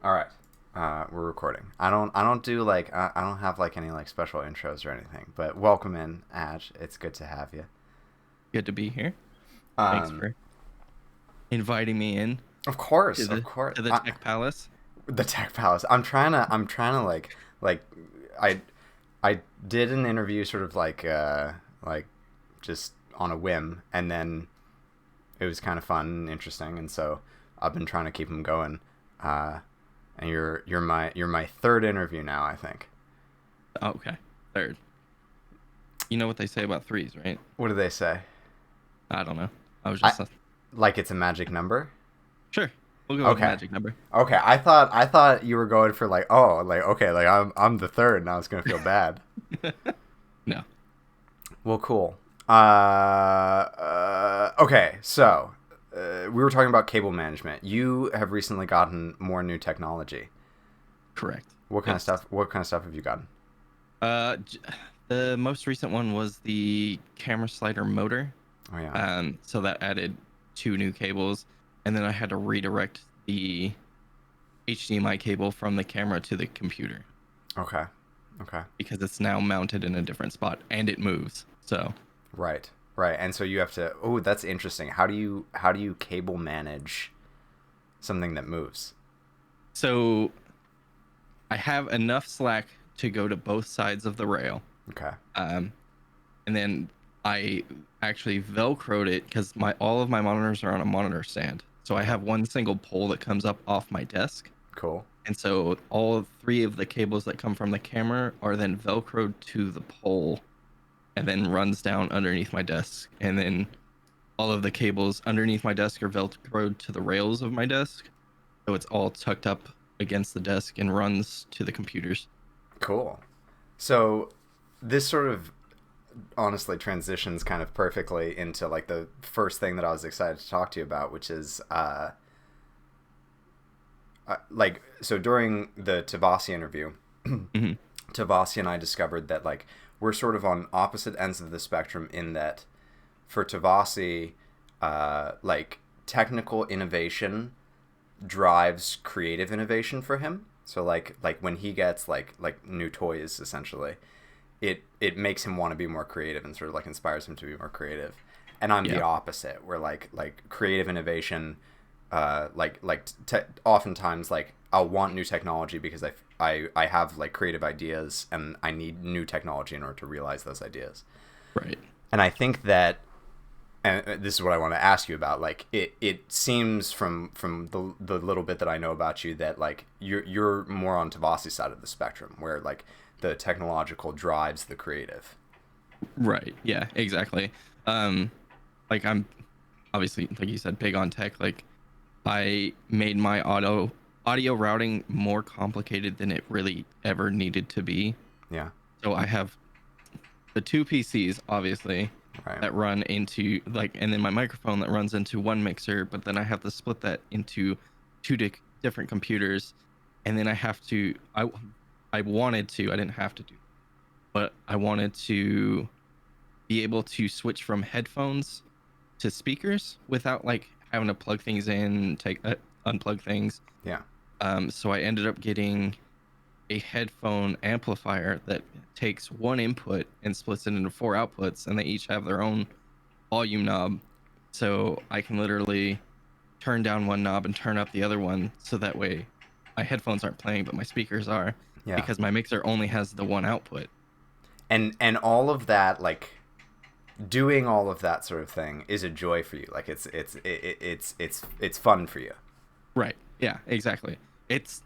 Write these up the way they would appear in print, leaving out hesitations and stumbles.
All right. We're recording. I don't do like I don't have like any like special intros or anything. But welcome in, Aj. It's good to have you. Good to be here. Thanks Um, for inviting me in of course, to of the course. to the Tech Palace. The Tech Palace. I'm trying to like I I did an interview sort of like just on a whim, and then it was kind of fun and interesting, and so I've been trying to keep them going. Uh, and you're my third interview now, I think. Oh, okay, third. You know what they say about threes, right? What do they say? I don't know. I was I just like it's a magic number. sure. We'll go with Okay. magic number. Okay. I thought you were going for like, oh, like okay, like I'm the third. Now it's gonna feel bad. No. Well, cool. Okay. So we were talking about cable management. You have recently gotten more new technology. Correct. What kind of Yes. stuff? What kind of stuff have you gotten? Uh, j- the most recent one was the camera slider motor. Oh yeah. So that added two new cables, and then I had to redirect the HDMI cable from the camera to the computer Okay. Okay. because it's now mounted in a different spot and it moves. So Right. Right. And so you have to. Oh, that's interesting. How do you cable manage something that moves? So I have enough slack to go to both sides of the rail. Okay. Um, and then I actually velcroed it because my all of my monitors are on a monitor stand. So I Okay. have one single pole that comes up off my desk. Cool. And so all three of the cables that come from the camera are then velcroed to the pole and then runs down underneath my desk. And then all of the cables underneath my desk are velcroed to the rails of my desk. So it's all tucked up against the desk and runs to the computers. Cool. So this sort of honestly transitions kind of perfectly into like the first thing that I was excited to talk to you about, which is like so during the Tavasi interview, Hmm. Tavasi and I discovered that like we're sort of on opposite ends of the spectrum in that for Tavasi, like technical innovation drives creative innovation for him. So like when he gets like new toys essentially, it makes him want to be more creative and sort of like inspires him to be more creative. And I'm the Yeah. opposite, where like creative innovation, oftentimes like I'll want new technology because I have like creative ideas and I need new technology in order to realize those ideas. Right. And I think that and this is what I want to ask you about. Like it seems from the little bit that I know about you that like you're more on Tavasi's side of the spectrum, where like the technological drives the creative. Right. Yeah, exactly. Um, like I'm obviously, like you said, big on tech. Like I made my audio routing more complicated than it really ever needed to be. Yeah. So I have the two PCs, obviously, Right. that run into like, and then my microphone that runs into one mixer, but then I have to split that into different computers, and then I wanted to, I didn't have to do, but I wanted to be able to switch from headphones to speakers without like having to plug things in, unplug things. Yeah. So I ended up getting a headphone amplifier that takes one input and splits it into four outputs, and they each have their own volume knob. So I can literally turn down one knob and turn up the other one, so that way my headphones aren't playing, but my speakers are, Yeah. because my mixer only has the one output. And all of that like doing all of that sort of thing is a joy for you. Like it's fun for you. Right. Yeah, exactly. It's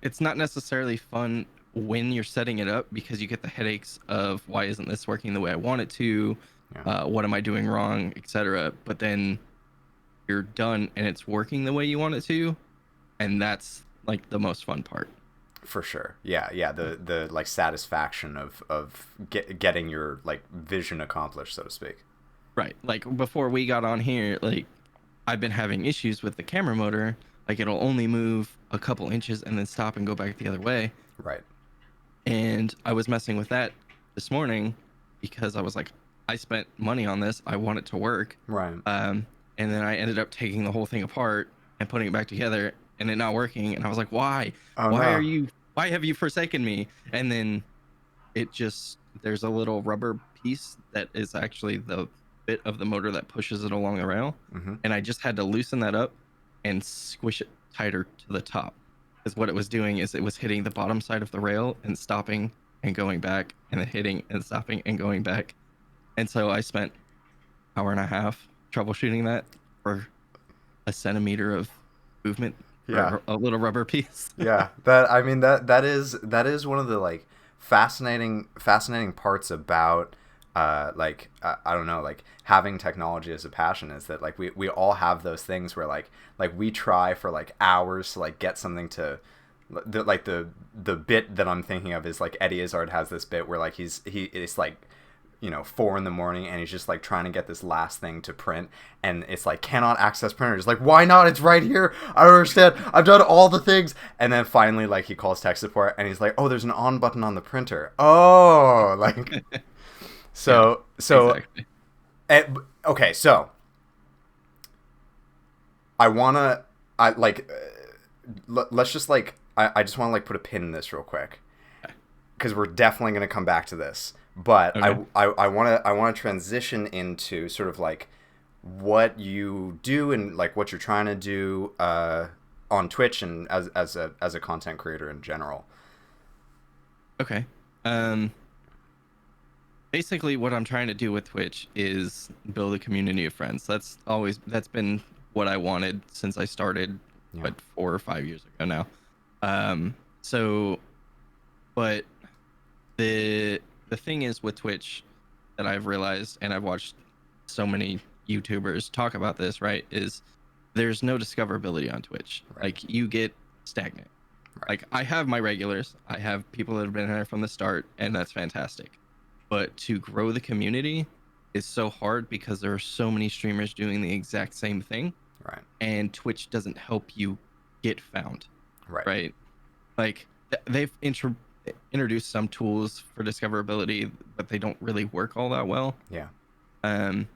it's not necessarily fun when you're setting it up because you get the headaches of why isn't this working the way I want it to? Yeah. What am I doing wrong, etc. But then you're done and it's working the way you want it to, and that's like the most fun part. For sure. Yeah, yeah, the like satisfaction of getting your like vision accomplished, so to speak. Right. Like before we got on here, like I've been having issues with the camera motor. Like it'll only move a couple inches and then stop and go back the other way. Right. And I was messing with that this morning because I was like, I spent money on this. I want it to work. Right. And then I ended up taking the whole thing apart and putting it back together. and it not working. And I was like, why? Oh Why are no. you? Why have you forsaken me? And then there's a little rubber piece that is actually the bit of the motor that pushes it along the rail. Mm-hmm. And I just had to loosen that up and squish it tighter to the top. Because what it was doing is it was hitting the bottom side of the rail and stopping and going back, and then hitting and stopping and going back. And so I spent hour and a half troubleshooting that for a centimeter of movement Yeah. for a little rubber piece. Yeah, that I mean that is one of the like fascinating parts about like I don't know, like having technology as a passion is that like we all have those things where like we try for like hours to like get something to the bit that I'm thinking of is like Eddie Izzard has this bit where like it's like 4 in the morning and he's just like trying to get this last thing to print, and it's like cannot access printer. It's like, why not? It's right here. I don't understand. I've done all the things. And then finally like he calls tech support and he's like, oh, there's an on button on the printer. Oh, like Yeah, so exactly. okay, so I wanna I like let's just like I just want to like put a pin in this real quick because we're definitely going to come back to this. But Okay. I want to transition into sort of like what you do and like what you're trying to do on Twitch and as a content creator in general. Okay. Um, Basically what I'm trying to do with Twitch is build a community of friends. That's been what I wanted since I started, Yeah. what, 4 or 5 years ago now. Um, so, but the the thing is with Twitch that I've realized, and I've watched so many YouTubers talk about this, right, is there's no discoverability on Twitch. Right. Like you get stagnant. Right. Like I have my regulars, I have people that have been there from the start, and that's fantastic. But to grow the community is so hard because there are so many streamers doing the exact same thing, Right. and Twitch doesn't help you get found, Right. right? Like they've introduced some tools for discoverability, but they don't really work all that well. Yeah. Um,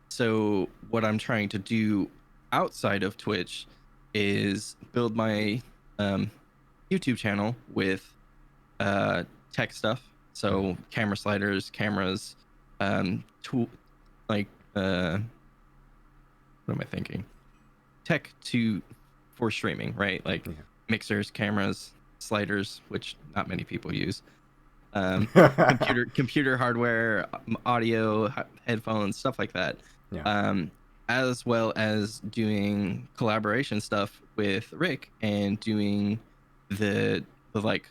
so what I'm trying to do outside of Twitch is build my um, YouTube channel with tech stuff. So camera sliders, cameras, tool like what am I thinking? Tech to for streaming, right? Like Yeah. mixers, cameras, sliders, which not many people use. Um, computer hardware, audio, headphones, stuff like that. Yeah. Um, as well as doing collaboration stuff with Rick and doing the like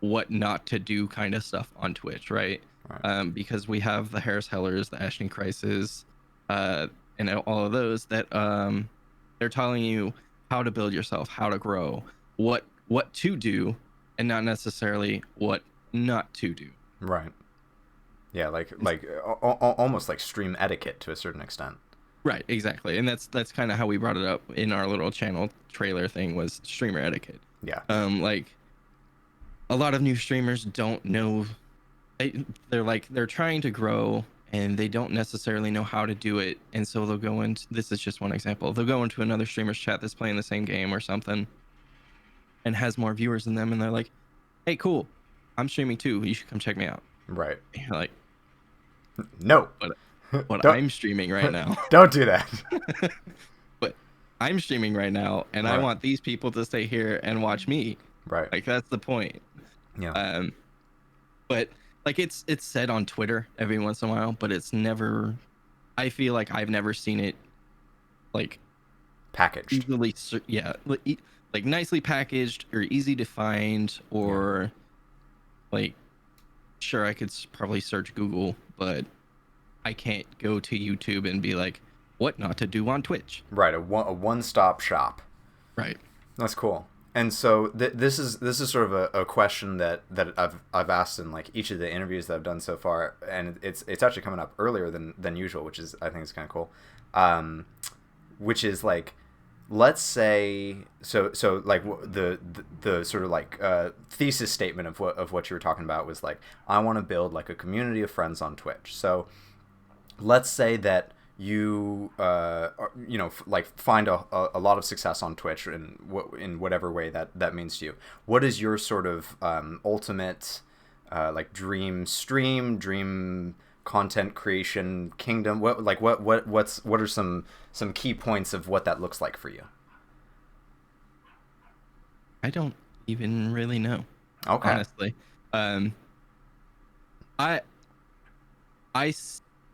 what not to do kind of stuff on Twitch, right? Right. Because we have the Harris Hellers, the Ashton Crisis, uh, and all of those that they're telling you how to build yourself, how to grow, what to do, and not necessarily what not to do. Right. Yeah, like almost like stream etiquette to a certain extent. Right, exactly, and that's kind of how we brought it up in our little channel trailer thing was streamer etiquette. Yeah. Like a lot of new streamers don't know. They're trying to grow and they don't necessarily know how to do it, and so they'll go into this is just one example. They'll go into another streamer's chat that's playing the same game or something, and has more viewers than them, and they're like, "Hey, cool, I'm streaming too. You should come check me out." Right. And you're like, No. "But Don't I'm streaming right now." don't do that. But I'm streaming right now, and I Right. want these people to stay here and watch me. Right. Like that's the point. Yeah. But like it's said on Twitter every once in a while, but it's never. I feel like I've never seen it like Packaged. easily, yeah, like nicely packaged or easy to find, or like sure I could probably search Google, but I can't go to YouTube and be like, what not to do on Twitch. Right. A one-stop shop. Right. That's cool. And so this is sort of a question that I've asked in like each of the interviews that I've done so far, and it's actually coming up earlier than usual, which is I think is kind of cool. Which is like, let's say so like the sort of like thesis statement of what you were talking about was like, I want to build like a community of friends on Twitch. So let's say that you like find a lot of success on Twitch in whatever way that means to you. What is your sort of ultimate like dream stream, dream content creation kingdom? What are some key points of what that looks like for you? I don't even really know, Okay. honestly. Um, I I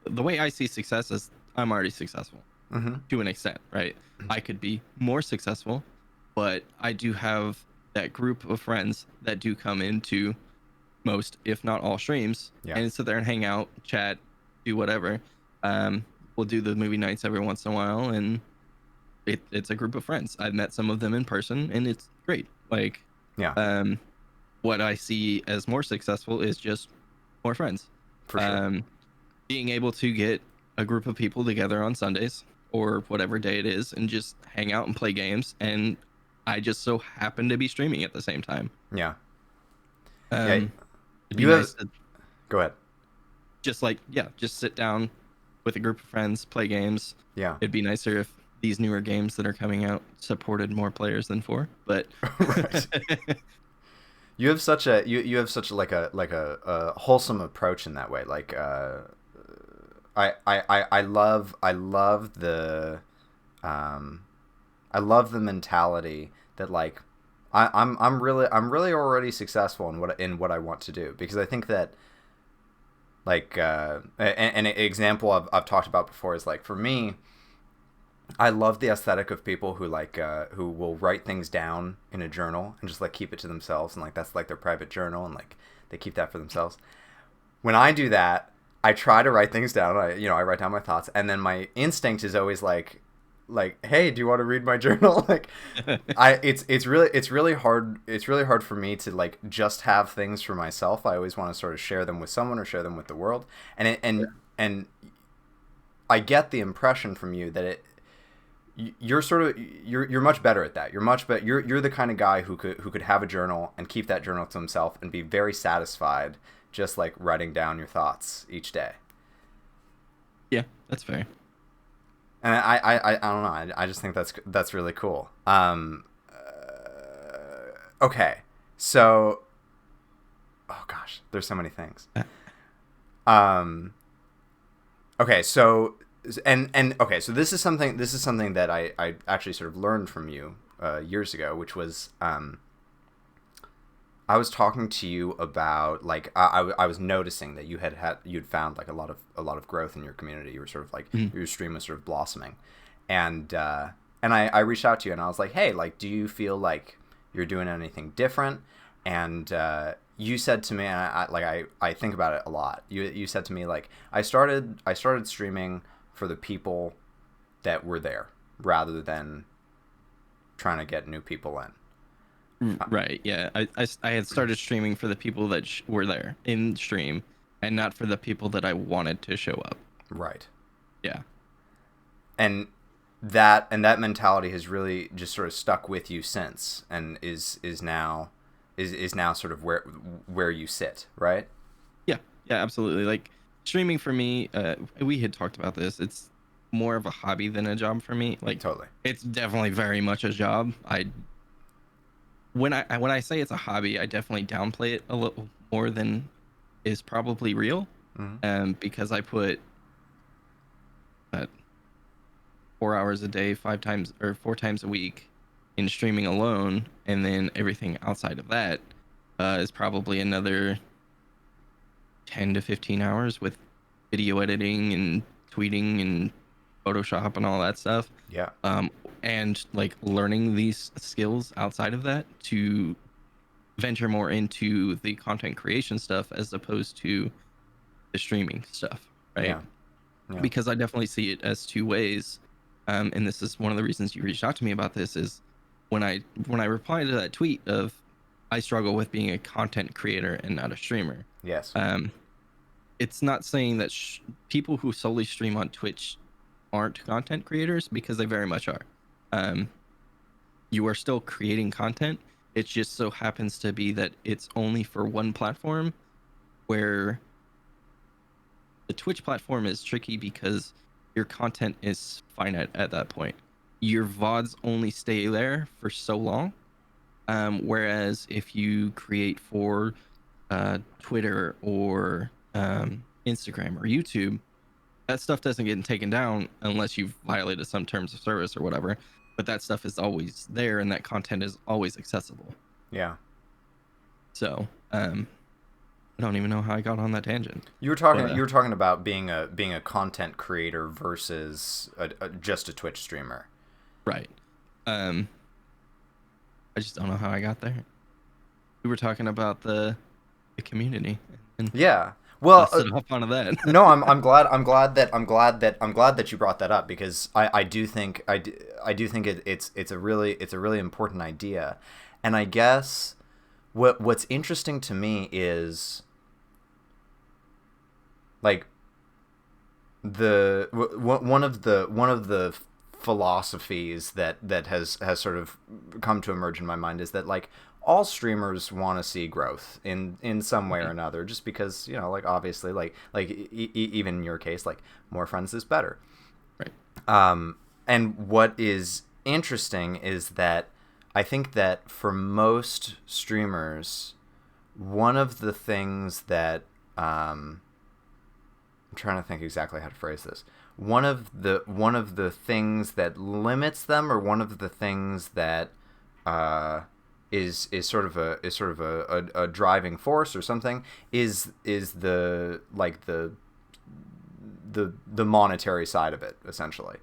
the way I see success is I'm already successful Mm-hmm. to an extent, right? I could be more successful, but I do have that group of friends that do come into most, if not all, streams Yeah. and sit there and hang out, chat, do whatever. Um, we'll do the movie nights every once in a while, and it's a group of friends. I've met some of them in person, and it's great. Like, Yeah. um, what I see as more successful is just more friends. For sure. Um, being able to get a group of people together on Sundays or whatever day it is and just hang out and play games. And I just so happen to be streaming at the same time. Yeah. Yeah. Um, it'd be You have. nice to Go ahead. just like, yeah, just sit down with a group of friends, play games. Yeah. It'd be nicer if these newer games that are coming out supported more players than four, but Right. You have such a you have such a wholesome approach in that way. Like I love the um I love the mentality that like I'm really already successful in what I want to do, because I think that like an example I've talked about before is like, for me, I love the aesthetic of people who like who will write things down in a journal and just like keep it to themselves, and like that's like their private journal, and like they keep that for themselves. When I do that, I try to write things down. I write down my thoughts, and then my instinct is always like, hey, do you want to read my journal? Like, it's really hard for me to like just have things for myself. I always want to sort of share them with someone or share them with the world, and I get the impression from you that you're much better at that. You're the kind of guy who could have a journal and keep that journal to himself and be very satisfied just like writing down your thoughts each day. yeah, that's fair. And I don't know. I just think that's really cool. Okay, so oh gosh, there's so many things. Um, okay, so okay, so this is something that I actually sort of learned from you years ago, which was I was talking to you about like I was noticing that you'd found like a lot of growth in your community. You were sort of like Mhm. your stream was sort of blossoming, and I reached out to you and I was like, hey, like, do you feel like you're doing anything different? And you said to me, and I think about it a lot. You said to me like, I started streaming for the people that were there rather than trying to get new people in. Right. Yeah. I had started streaming for the people that were there in stream and not for the people that I wanted to show up. Right. Yeah. And that mentality has really just sort of stuck with you since, and is now sort of where you sit, right? Yeah. Yeah. Absolutely. Like streaming for me, we had talked about this. It's more of a hobby than a job for me. Like Totally. it's definitely very much a job. When I say it's a hobby, I definitely downplay it a little more than is probably real. Hmm. Because I put uh, 4 hours a day, 5 times or 4 times a week in streaming alone, and then everything outside of that is probably another 10 to 15 hours with video editing and tweeting and Photoshop and all that stuff. Yeah. Um, and like learning these skills outside of that to venture more into the content creation stuff as opposed to the streaming stuff, right? Yeah. Yeah. Because I definitely see it as two ways. And this is one of the reasons you reached out to me about this is when I replied to that tweet of I struggle with being a content creator and not a streamer. Yes. Um, it's not saying that people who solely stream on Twitch aren't content creators, because they very much are. Um, you are still creating content. It just so happens to be that it's only for one platform, where the Twitch platform is tricky because your content is finite at that point. Your VODs only stay there for so long. Whereas if you create for Twitter or Instagram or YouTube, that stuff doesn't get taken down unless you've violated some terms of service or whatever. But that stuff is always there, and that content is always accessible. Yeah. So, I don't even know how I got on that tangent. You were talking about being a content creator versus just a Twitch streamer. Right. I just don't know how I got there. We were talking about the community. And yeah. Well, busted off onto that. no, I'm glad that you brought that up, because I do think it's a really important idea. And I guess what's interesting to me is like one of the philosophies that has sort of come to emerge in my mind is that like all streamers want to see growth in some way or another, just because, like obviously even in your case, like more friends is better. Right. And what is interesting is that I think that for most streamers, one of the things that I'm trying to think exactly how to phrase this. One of the things that limits them, or one of the things that is sort of a driving force or something, is the monetary side of it, essentially.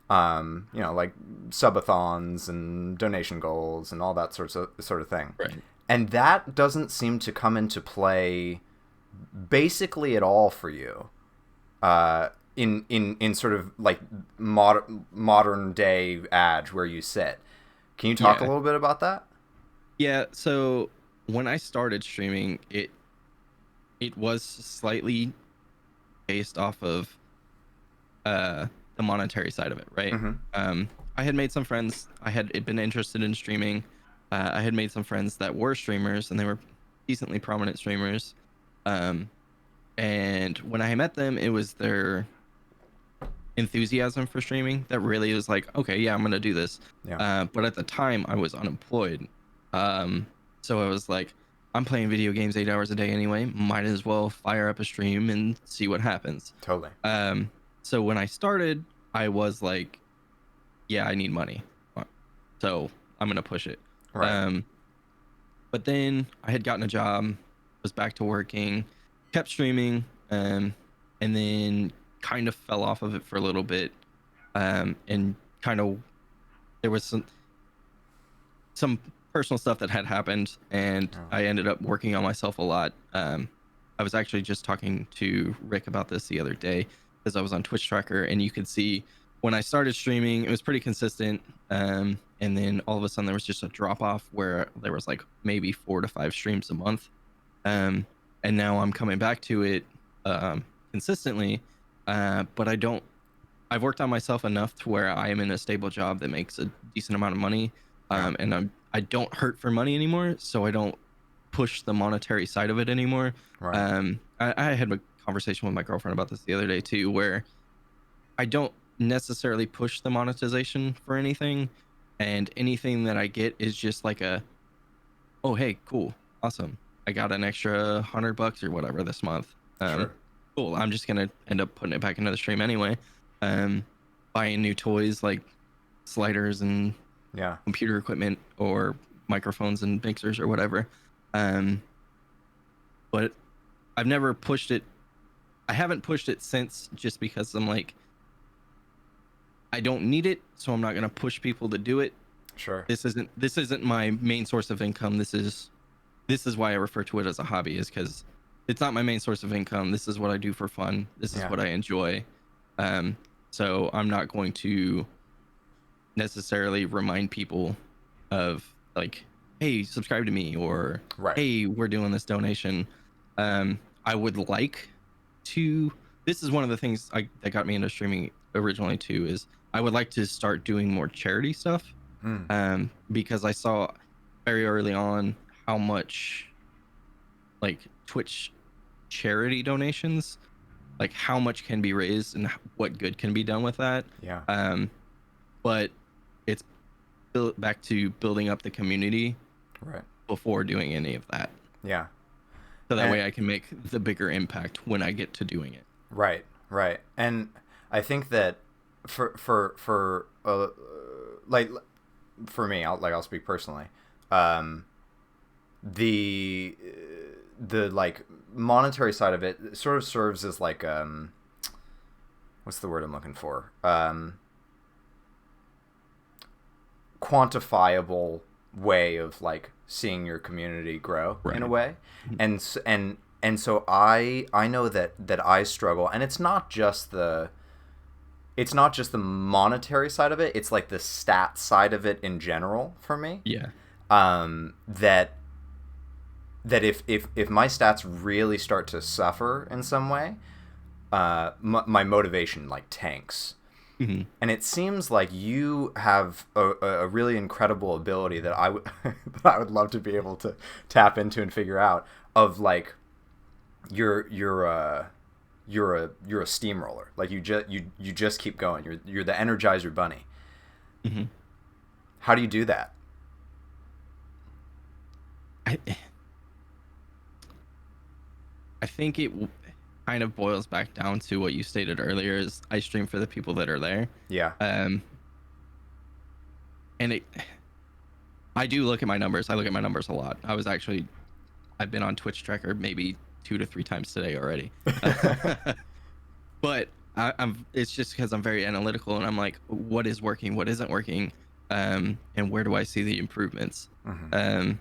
Like subathons and donation goals and all that sort of thing. Right. And that doesn't seem to come into play basically at all for you in sort of like modern day Adj where you sit. Can you talk a little bit about that? Yeah, so when I started streaming, it was slightly based off of the monetary side of it, right? I had made some friends. I had been interested in streaming. I had made some friends that were streamers, and they were decently prominent streamers. And when I met them, it was their enthusiasm for streaming that really was like, okay, yeah, I'm gonna do this. Yeah. But at the time, I was unemployed. So I was like, I'm playing video games 8 hours a day anyway. Might as well fire up a stream and see what happens. Totally. So when I started, I was like, yeah, I need money, so I'm gonna push it. Right. But then I had gotten a job, was back to working, kept streaming, and then kind of fell off of it for a little bit, and kind of there was some personal stuff that had happened, and I ended up working on myself a lot. I was actually just talking to Rick about this the other day, because I was on Twitch Tracker, and you could see when I started streaming, it was pretty consistent. And then all of a sudden there was just a drop off where there was like maybe 4 to 5 streams a month. And now I'm coming back to it consistently. But I've worked on myself enough to where I am in a stable job that makes a decent amount of money. And I don't hurt for money anymore. So I don't push the monetary side of it anymore. Right. I had a conversation with my girlfriend about this the other day too, where I don't necessarily push the monetization for anything, and anything that I get is just like oh hey, cool, awesome, I got an extra $100 or whatever this month. Sure. Cool, I'm just gonna end up putting it back into the stream anyway. Buying new toys like sliders and computer equipment or microphones and mixers or whatever. But I've never pushed it. I haven't pushed it since, just because I'm like, I don't need it, so I'm not going to push people to do it. Sure. This isn't my main source of income. This is why I refer to it as a hobby, is because it's not my main source of income. This is what I do for fun. This is what I enjoy. So I'm not going to necessarily remind people of like, hey, subscribe to me, or hey, we're doing this donation. I would like to. This is one of the things that got me into streaming originally too, is I would like to start doing more charity stuff. Because I saw very early on how much like Twitch charity donations like how much can be raised and what good can be done with that. Yeah. But it's built back to building up the community Right. before doing any of that. Yeah. So that And way I can make the bigger impact when I get to doing it. right. Right. And I think that for like for me, I'll speak personally. Um, the the like monetary side of it sort of serves as like what's the word I'm looking for? Quantifiable way of like seeing your community grow in a Right. way, and so I know that I struggle, and it's not just the monetary side of it. It's like the stat side of it in general for me. Yeah. That if my stats really start to suffer in some way, my motivation like tanks. Hmm. And it seems like you have a really incredible ability that I would that I would love to be able to tap into and figure out of like you're a steamroller. Like you just keep going. You're the Energizer Bunny. Hmm. How do you do that? I I think kind of boils back down to what you stated earlier is I stream for the people that are there. Yeah. Um and I do look at my numbers. I look at my numbers a lot. I've been on Twitch Tracker maybe 2 to 3 times today already. But it's just because I'm very analytical and I'm like, what is working, what isn't working, and where do I see the improvements? Hmm. Um,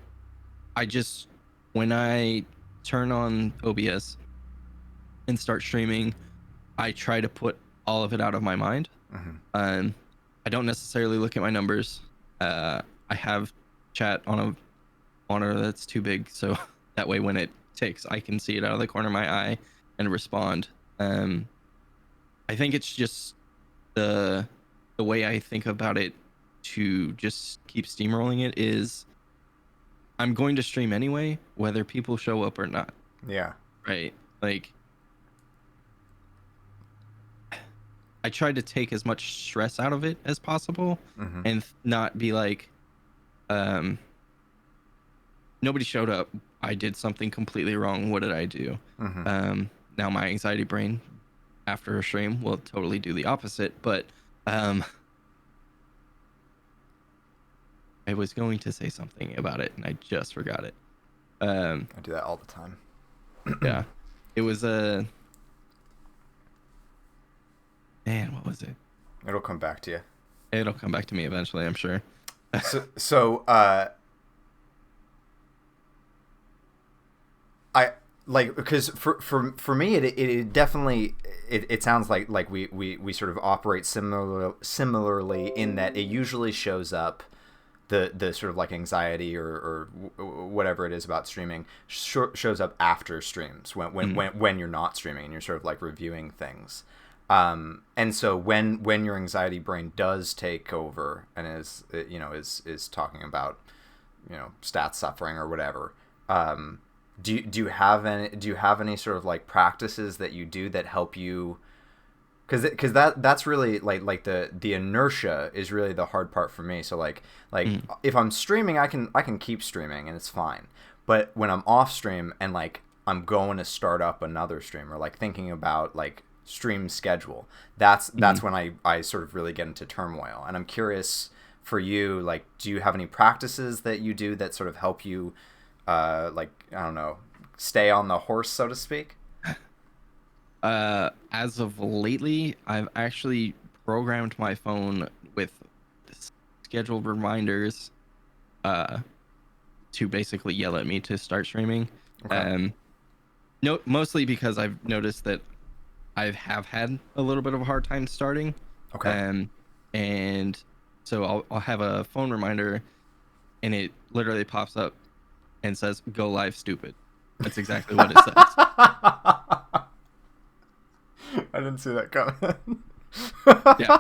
I just when I turn on OBS and start streaming, I try to put all of it out of my mind. Hmm. Um, I don't necessarily look at my numbers. I have chat on a monitor that's too big, so that way when it ticks, I can see it out of the corner of my eye and respond. I think it's just the way I think about it to just keep steamrolling it is I'm going to stream anyway, whether people show up or not, Yeah. right? Like I try to take as much stress out of it as possible Hmm. and not be like, um, nobody showed up. I did something completely wrong. What did I do? Hmm. Now my anxiety brain after a stream will totally do the opposite, but um, I was going to say something about it and I just forgot it. Um, I do that all the time. yeah, it was a man. What was it? It'll come back to you. It'll come back to me eventually, I'm sure. So I like because for me it definitely it sounds like we sort of operate similarly in that it usually shows up the sort of like anxiety or whatever it is about streaming shows up after streams when you're not streaming and you're sort of like reviewing things. And so when your anxiety brain does take over and is talking about stats suffering or whatever, do you have any sort of like practices that you do that help you, because that's really like the inertia is really the hard part for me. So like Mm. if I'm streaming, I can keep streaming and it's fine. But when I'm off stream and like I'm going to start up another stream or like thinking about like stream schedule, that's Mm. when I sort of really get into turmoil. And I'm curious for you, like, do you have any practices that you do that sort of help you like, I don't know, stay on the horse, so to speak? As of lately, I've actually programmed my phone with scheduled reminders uh, to basically yell at me to start streaming. Okay. Um, no, mostly because I've noticed that I have had a little bit of a hard time starting. Okay. Um, and so I'll have a phone reminder, and it literally pops up and says "Go live, stupid." That's exactly what it says. I didn't see that coming. Yeah.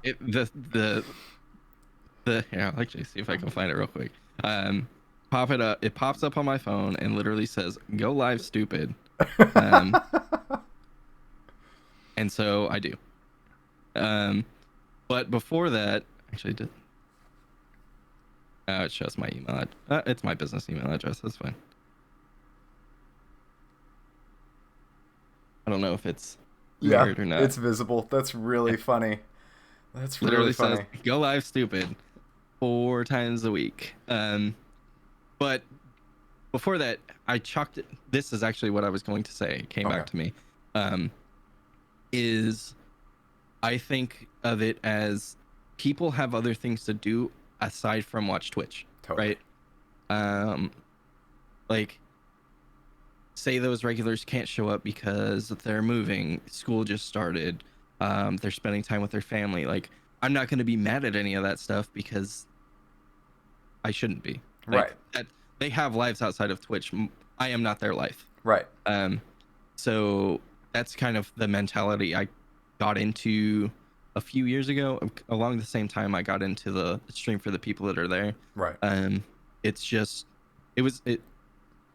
It the yeah, I'll actually see if I can find it real quick. Pop it up. It pops up on my phone and literally says "Go live, stupid." Um, And so I do. Um, but before that, actually, did it shows my email. It's my business email address. That's fine. I don't know if it's Yeah, mirrored or not. it's visible. That's Yeah. really funny. That's really Literally says funny. go live stupid 4 times a week. But before that, I chalked it. This is actually what I was going to say. It came Okay. back to me. Um, is I think of it as people have other things to do aside from watch Twitch, Totally. right? Um, like say those regulars can't show up because they're moving, school just started, they're spending time with their family. Like I'm not going to be mad at any of that stuff because I shouldn't be. Right. Like that they have lives outside of Twitch. I am not their life. Right. Um, so that's kind of the mentality I got into a few years ago. Along the same time, I got into the stream for the people that are there. Right. It's just it was it.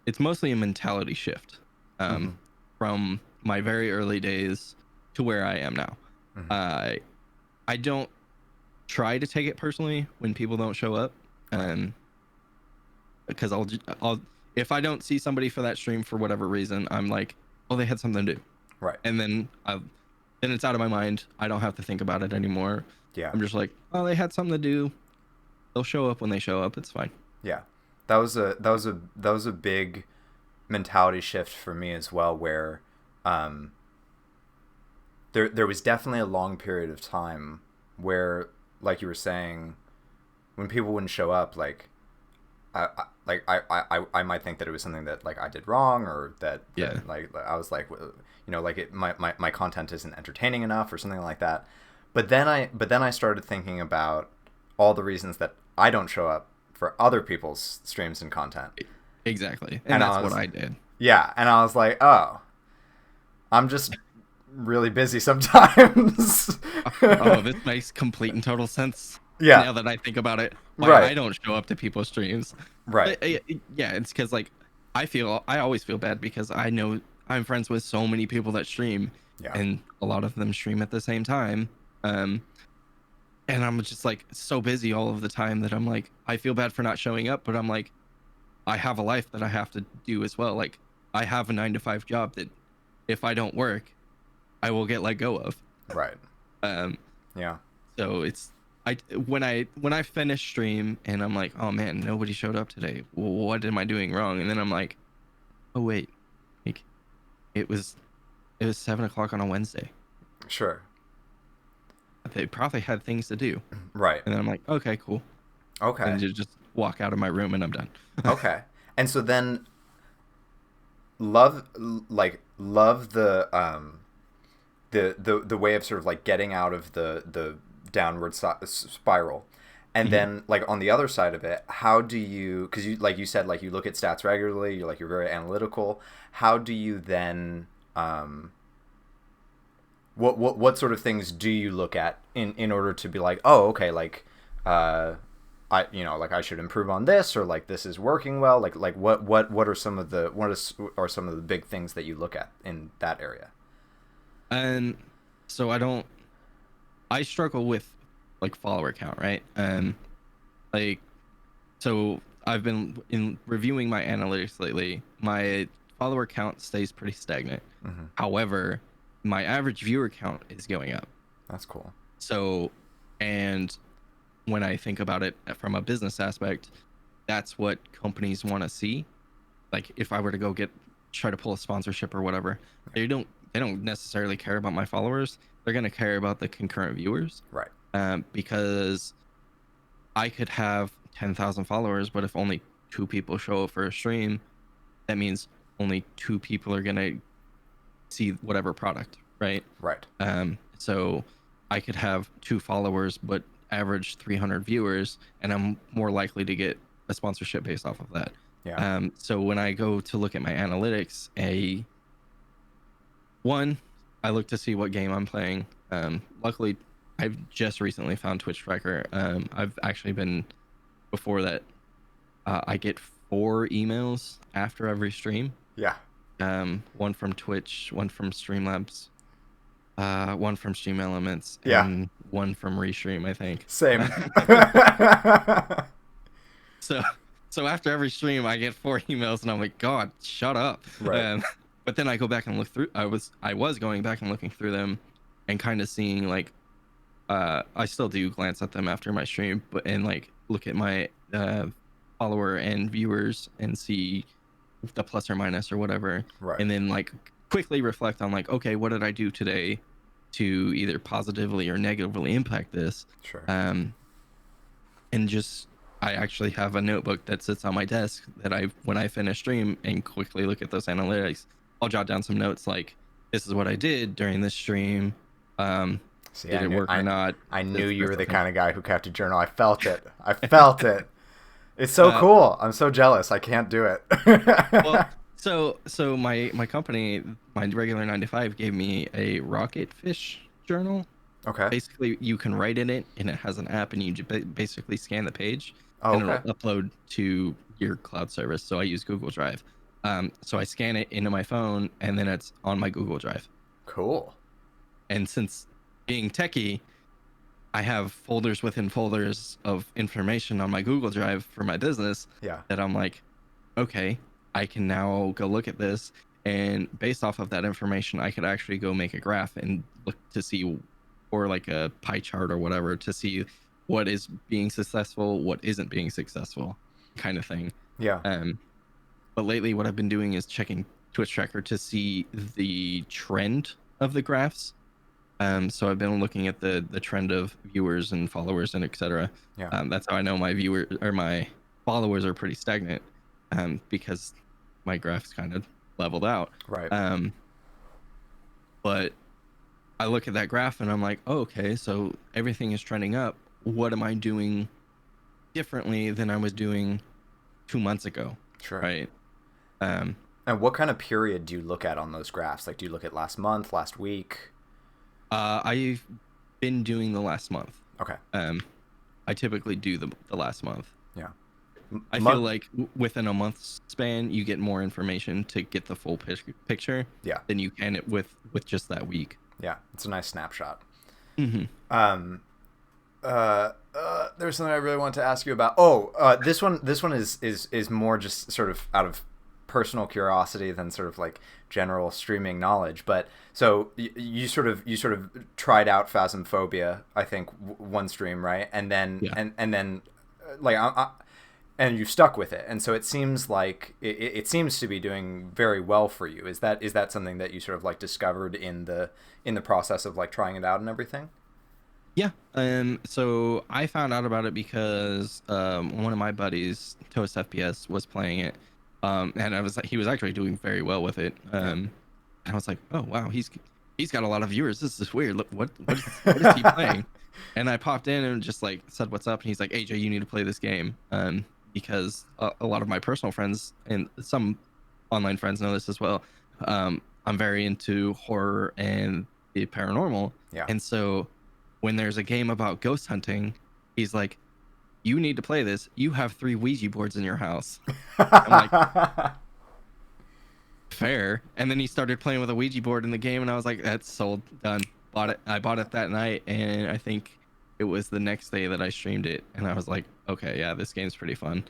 It's mostly a mentality shift Mm-hmm. from my very early days to where I am now. Mm-hmm. I don't try to take it personally when people don't show up. Right. Because I'll if I don't see somebody for that stream for whatever reason, I'm like, oh, they had something to do, Right. and then it's out of my mind. I don't have to think about it anymore. Yeah. I'm just like, oh, they had something to do. They'll show up when they show up. It's fine. Yeah. That was a big mentality shift for me as well, where there was definitely a long period of time where, like you were saying, when people wouldn't show up, like I might think that it was something that like I did wrong, or that Yeah. like I was like, like my content isn't entertaining enough or something like that. But then I started thinking about all the reasons that I don't show up for other people's streams and content. Exactly, And and that's I was what I did. Yeah, and I was like, oh, I'm just really busy sometimes. Oh, this makes complete and total sense Yeah. now that I think about it. Why Right. I don't show up to people's streams. Right. Yeah, it's because like I always feel bad because I know I'm friends with so many people that stream, Yeah. and a lot of them stream at the same time. Um, and I'm just like so busy all of the time that I'm like I feel bad for not showing up, but I'm like I have a life that I have to do as well. Like I have a 9 to 5 job that if I don't work, I will get let go of. Right. Um, Yeah. so it's when I finish stream and I'm like, oh man, nobody showed up today. What am I doing wrong? And then I'm like, oh wait, like it was 7 o'clock on a Wednesday. Sure. They probably had things to do. Right. And then I'm like, okay, cool. Okay. And you just walk out of my room and I'm done. Okay. And so then love the way of sort of like getting out of the downward spiral. And then like on the other side of it, how do you, because you, like you said, like you look at stats regularly, you're very analytical. How do you then what sort of things do you look at in order to be like, oh, okay, like like I should improve on this, or like this is working well, like what are some of the big things that you look at in that area? And so I struggle with like follower count, right? Like so I've been in reviewing my analytics lately. My follower count stays pretty stagnant. Mm-hmm. However, my average viewer count is going up. That's cool. So, and when I think about it from a business aspect, that's what companies want to see. Like if I were to go try to pull a sponsorship or whatever, they don't necessarily care about my followers. They're going to care about the concurrent viewers. Right. Because I could have 10,000 followers, but if only 2 people show up for a stream, that means only 2 people are going to see whatever product, right? Right. So I could have 2 followers, but average 300 viewers, and I'm more likely to get a sponsorship based off of that. Yeah. So when I go to look at my analytics, I look to see what game I'm playing. Luckily, I've just recently found Twitch Tracker. I've actually been before that. I get 4 emails after every stream. Yeah. One from Twitch, one from Streamlabs, One from Stream Elements Yeah, and one from Restream, I think. same. So so after every stream, I get 4 emails, and I'm like, God, shut up. Right. But then I go back and look through. I was going back and looking through them, and kind of seeing like, I still do glance at them after my stream, but and like look at my follower and viewers and see the plus or minus or whatever, Right. and then like quickly reflect on like, okay, what did I do today to either positively or negatively impact this? Sure. And just I actually have a notebook that sits on my desk that when I finish stream and quickly look at those analytics, I'll jot down some notes like, this is what I did during this stream. See, Did it work or not? I knew This, you this, were the this, kind of guy who kept a journal. I felt it. I felt it. It's so uh, cool. I'm so jealous. I can't do it. well, so my company, my regular 9 to 5 gave me a rocket fish journal. Okay. Basically, you can write in it, and it has an app, and you basically scan the page, Oh, and it'll okay. upload to your cloud service. So I use Google Drive. So I scan it into my phone, and then it's on my Google Drive. Cool. And since being techie, I have folders within folders of information on my Google Drive for my business Yeah. that I'm like, okay, I can now go look at this. And based off of that information, I could actually go make a graph and look to see, or like a pie chart or whatever, to see what is being successful, what isn't being successful, kind of thing. Yeah. But lately, what I've been doing is checking Twitch Tracker to see the trend of the graphs. So I've been looking at the trend of viewers and followers and etc. Yeah. That's how I know my viewers or my followers are pretty stagnant, because my graph's kind of leveled out. Right. But I look at that graph and I'm like, oh, okay, so everything is trending up. What am I doing differently than I was doing 2 months ago? Sure. Right. Um, And what kind of period do you look at on those graphs? Like, do you look at last month, last week? I've been doing the last month. Okay. I typically do the last month. Yeah. I feel like within a month's span, you get more information to get the full picture Yeah. than you can with just that week. Yeah. It's a nice snapshot. Mm-hmm. There's something I really want to ask you about. Oh, this one is more just sort of out of personal curiosity than sort of like general streaming knowledge. But so you sort of tried out Phasmophobia, I think, one stream, right? And then Yeah. and then like and you stuck with it. And so it seems like it seems to be doing very well for you. Is that something that you sort of like discovered in the process of like trying it out and everything? Yeah. So I found out about it because one of my buddies, Toast FPS, was playing it. And he was actually doing very well with it. And I was like, oh wow, he's got a lot of viewers. This is weird. Look, what is he playing? And I popped in and just like said what's up, and he's like, AJ, you need to play this game. Because a lot of my personal friends and some online friends know this as well. I'm very into horror and the paranormal. Yeah. And so when there's a game about ghost hunting, he's like, you need to play this. You have 3 Ouija boards in your house. I'm like, fair. And then he started playing with a Ouija board in the game, and I was like, that's sold, done. Bought it. I bought it that night, and I think it was the next day that I streamed it, and I was like, okay, yeah, this game's pretty fun.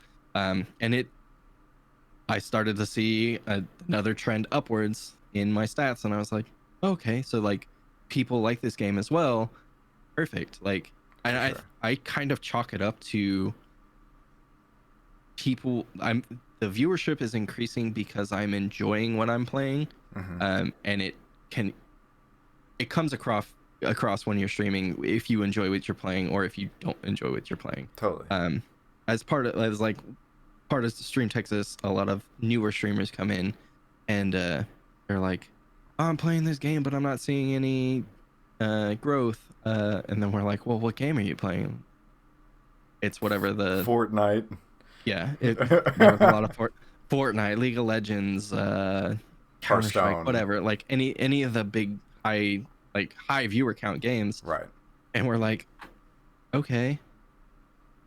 I started to see another trend upwards in my stats, and I was like, okay, so like people like this game as well. Perfect. Like, and Sure. I kind of chalk it up to people. The viewership is increasing because I'm enjoying what I'm playing. Mm-hmm. And it comes across when you're streaming if you enjoy what you're playing or if you don't enjoy what you're playing. Totally. As part of Stream Texas, a lot of newer streamers come in, and they're like, oh, I'm playing this game, but I'm not seeing any growth. And then we're like, well, what game are you playing? It's whatever the Fortnite. yeah. There was a lot of Fortnite, League of Legends, Counter-Strike, whatever. Like any of the big high viewer count games. Right. And we're like, okay,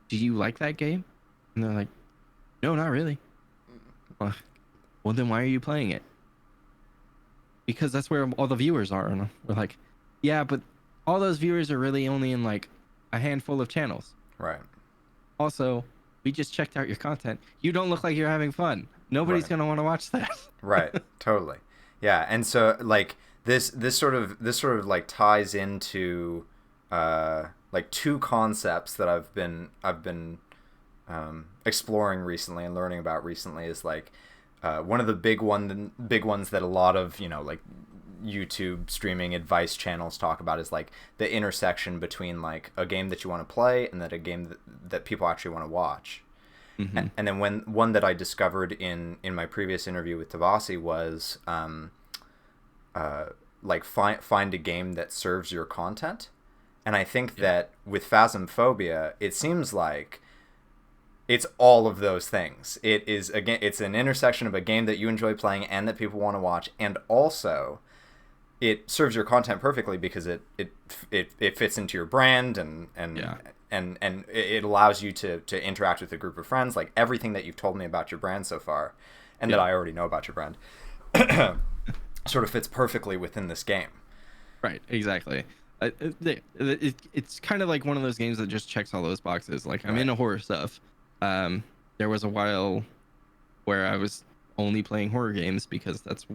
do you like that game? And they're like, no, not really. Well, then why are you playing it? Because that's where all the viewers are. And we're like, Yeah, but all those viewers are really only in like a handful of channels. Right. Also, we just checked out your content. You don't look like you're having fun. Nobody's Right. gonna want to watch that. Right. Totally. Yeah. And so like this sort of like ties into like two concepts that I've been exploring recently and learning about recently is like one of the big ones that a lot of like YouTube streaming advice channels talk about is like the intersection between like a game that you want to play and that a game that people actually want to watch. Mm-hmm. And then one that I discovered in my previous interview with Tavasi was like find a game that serves your content. And I think that with Phasmophobia, it seems like it's all of those things. It is again, it's an intersection of a game that you enjoy playing and that people want to watch, and also it serves your content perfectly because it fits into your brand and it allows you to interact with a group of friends. Like everything that you've told me about your brand so far, and that I already know about your brand, sort of fits perfectly within this game. Right, exactly. It's kind of like one of those games that just checks all those boxes. Like I'm Right. into horror stuff. Um, there was a while where I was only playing horror games because that's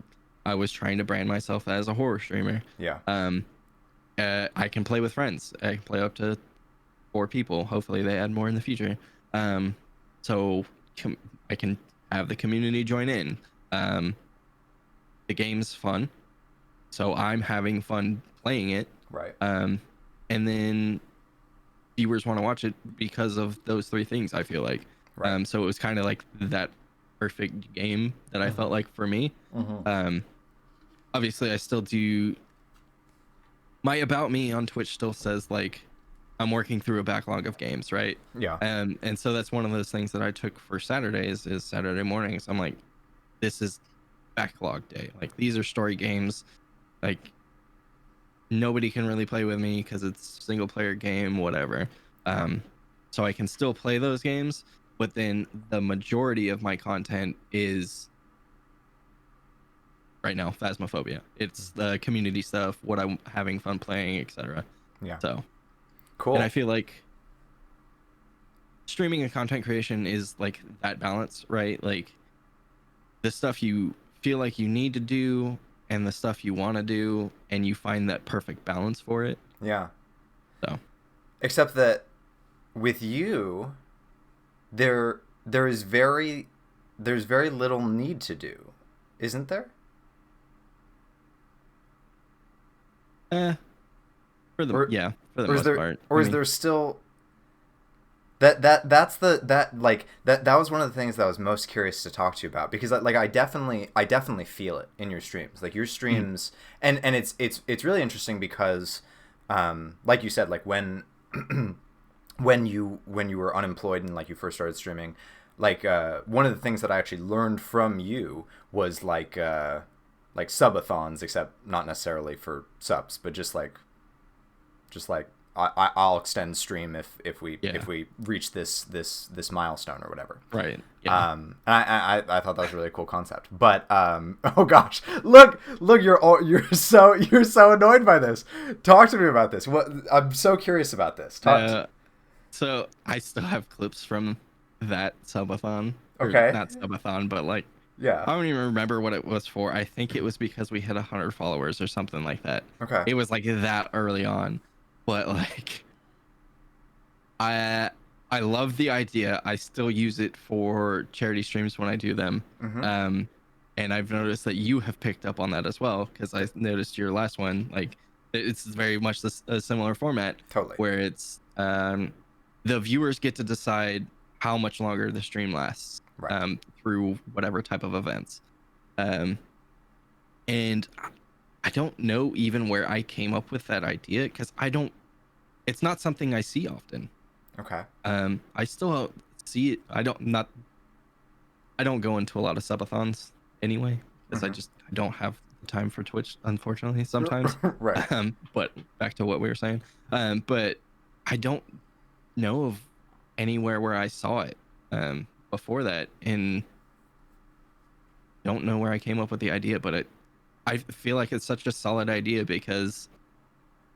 I was trying to brand myself as a horror streamer. Yeah. Um, I can play with friends. I can play up to 4 people. Hopefully, they add more in the future. Um, so I can have the community join in. Um, the game's fun, so I'm having fun playing it. Right. Um, and then viewers want to watch it because of those 3 things. I feel like. Right. So it was kind of like that perfect game that I felt like for me. Mm-hmm. Um, obviously, I still do my about me on Twitch still says like I'm working through a backlog of games, right? Yeah. And so that's one of those things that I took for Saturdays is Saturday mornings. I'm like, this is backlog day. Like these are story games. Like nobody can really play with me because it's single player game, whatever. Yeah. So I can still play those games, but then the majority of my content is right now Phasmophobia. It's the community stuff, what I'm having fun playing, etc. Yeah. So, and I Cool. feel like streaming and content creation is like that balance, right? Like the stuff you feel like you need to do and the stuff you want to do, and you find that perfect balance for it. Yeah. So, Except that with you, there there is very there's very little need to do, isn't there? eh, Or for the or is most there part. or I is mean, there still that's that was one of the things that I was most curious to talk to you about because like I definitely feel it in your streams, like your mhm, streams. And it's really interesting because like you said, like when you were unemployed and like you first started streaming, like one of the things that I actually learned from you was like subathons, except not necessarily for subs, but just like I'll extend stream if we yeah, if we reach this milestone or whatever. right, yeah. And I thought that was a really cool concept. But oh gosh, look, you're so annoyed by this. Talk to me about this. What I'm so curious about this. Uh, so I still have clips from that subathon, or Okay. not subathon, but like Yeah. I don't even remember what it was for. I think it was because we hit 100 followers or something like that. Okay. It was like that early on, but like I I love the idea. I still use it for charity streams when I do them. Mm-hmm. Um, and I've noticed that you have picked up on that as well because I noticed your last one. Like it's very much this a similar format Totally. where it's the viewers get to decide how much longer the stream lasts Right. through whatever type of events. Um, and I don't know even where I came up with that idea because I don't. It's not something I see often. Okay. I still see it. I don't go into a lot of subathons anyway because Mm-hmm. I don't have the time for Twitch, unfortunately, sometimes. Right. But back to what we were saying. But I don't know of anywhere where I saw it before that, and don't know where I came up with the idea. But I feel like it's such a solid idea because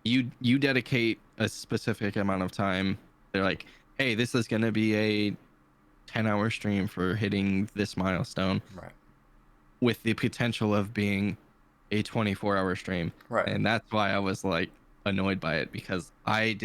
you dedicate a specific amount of time. They're like, hey, this is gonna be a 10-hour stream for hitting this milestone, Right. with the potential of being a 24-hour stream. Right. And that's why I was like annoyed by it, because I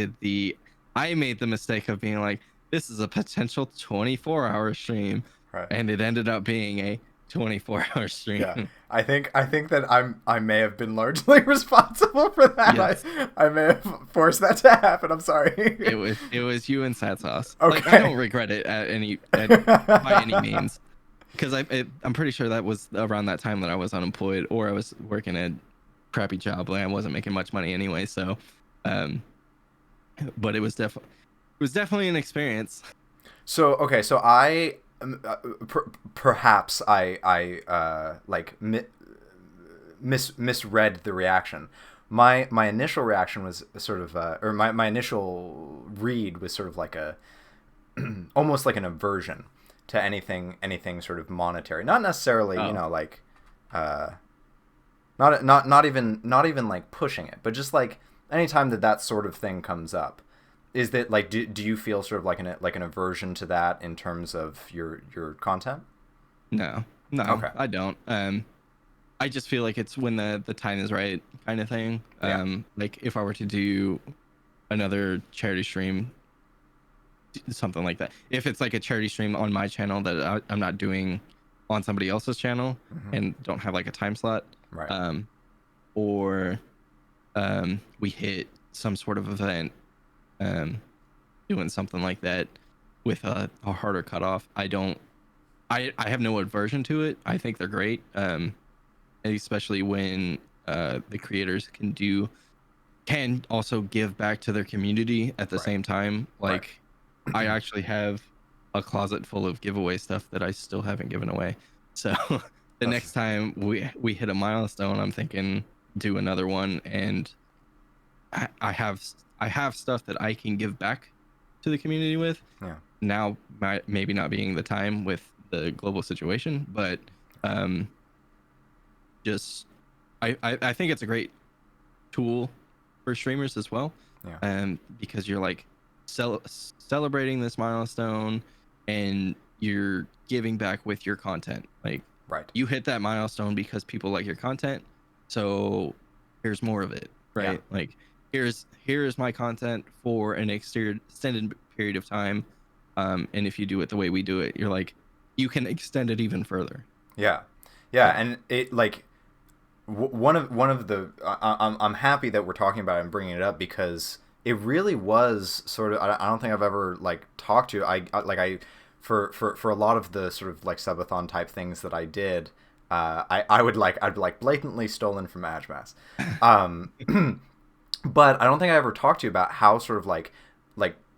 made the mistake of being like, this is a potential 24-hour stream, Right. and it ended up being a 24-hour Yeah, stream. I think that I may have been largely responsible for that. Yes, I may have forced that to happen. I'm sorry. it was you and Sad Sauce. Like, I Okay. don't regret it by any means, because I'm pretty sure that was around that time that I was unemployed, or I was working a crappy job. Like, I wasn't making much money anyway. So, um, but it was definitely an experience. So okay, so I perhaps I like misread the reaction. My initial reaction was sort of or my initial read was sort of like a almost like an aversion to anything sort of monetary. Not necessarily, Oh, like uh not even like pushing it, but just like anytime that sort of thing comes up, is that like do you feel sort of like an aversion to that in terms of your content? no, no, Okay. I don't. I just feel like it's when the time is right, kind of thing. Yeah. Like, if I were to do another charity stream, something like that. If it's like a charity stream on my channel that I'm not doing on somebody else's channel, Hmm. and don't have like a time slot, Right. um, or we hit some sort of event, um, doing something like that with a harder cutoff, I have no aversion to it. I think they're great, especially when the creators can also give back to their community at the Right. same time. Right. Like, I actually have a closet full of giveaway stuff that I still haven't given away. So the That's next time we hit a milestone, I'm thinking do another one, and I have stuff that I can give back to the community with. yeah. Now, maybe not being the time with the global situation, but um, just I think it's a great tool for streamers as well, Yeah. because you're like celebrating this milestone, and you're giving back with your content. Like, Right. you hit that milestone because people like your content, so here's more of it, Yeah. right? Like, here's my content for an extended period of time, and if you do it the way we do it, you're like, you can extend it even further. Yeah. Yeah, Yeah. and it like one of the I'm happy that we're talking about it and bringing it up because it really was sort of I don't think I've ever like talked to I for a lot of the sort of like subathon type things that I did, I'd like blatantly stolen from Adjmass. um but I don't think I ever talked to you about how sort of like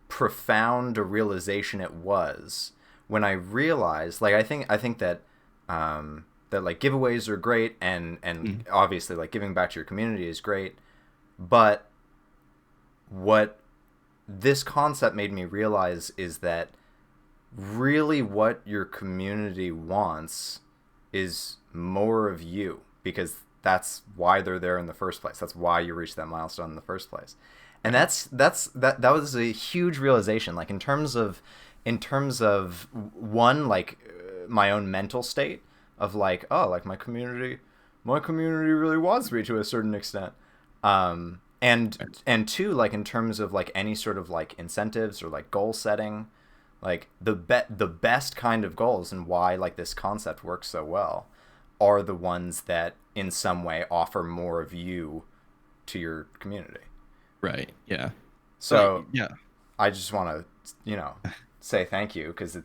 profound a realization it was when I realized like I think that that like giveaways are great and Mhm. obviously like giving back to your community is great, but what this concept made me realize is that really what your community wants is more of you because that's why they're there in the first place. That's why you reached that milestone in the first place. And Right. that was a huge realization like in terms of one like my own mental state of like oh like my community really wants me to a certain extent, Right. and two like in terms of like any sort of like incentives or like goal setting, like the best kind of goals and why like this concept works so well are the ones that in some way offer more of you to your community. Right. Yeah. Like, So yeah. I just want to say thank you because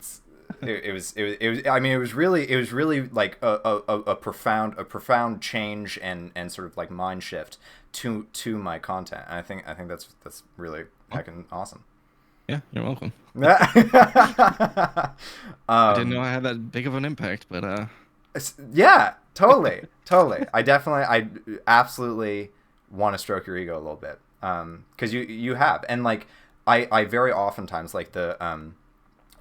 it was I mean it was really like a profound change and sort of like mind shift to my content. And I think that's really Well, heckin' awesome. yeah. You're welcome. I didn't know um I had that big of an impact, but yeah, totally. I absolutely want to stroke your ego a little bit because you have and like I very oftentimes like the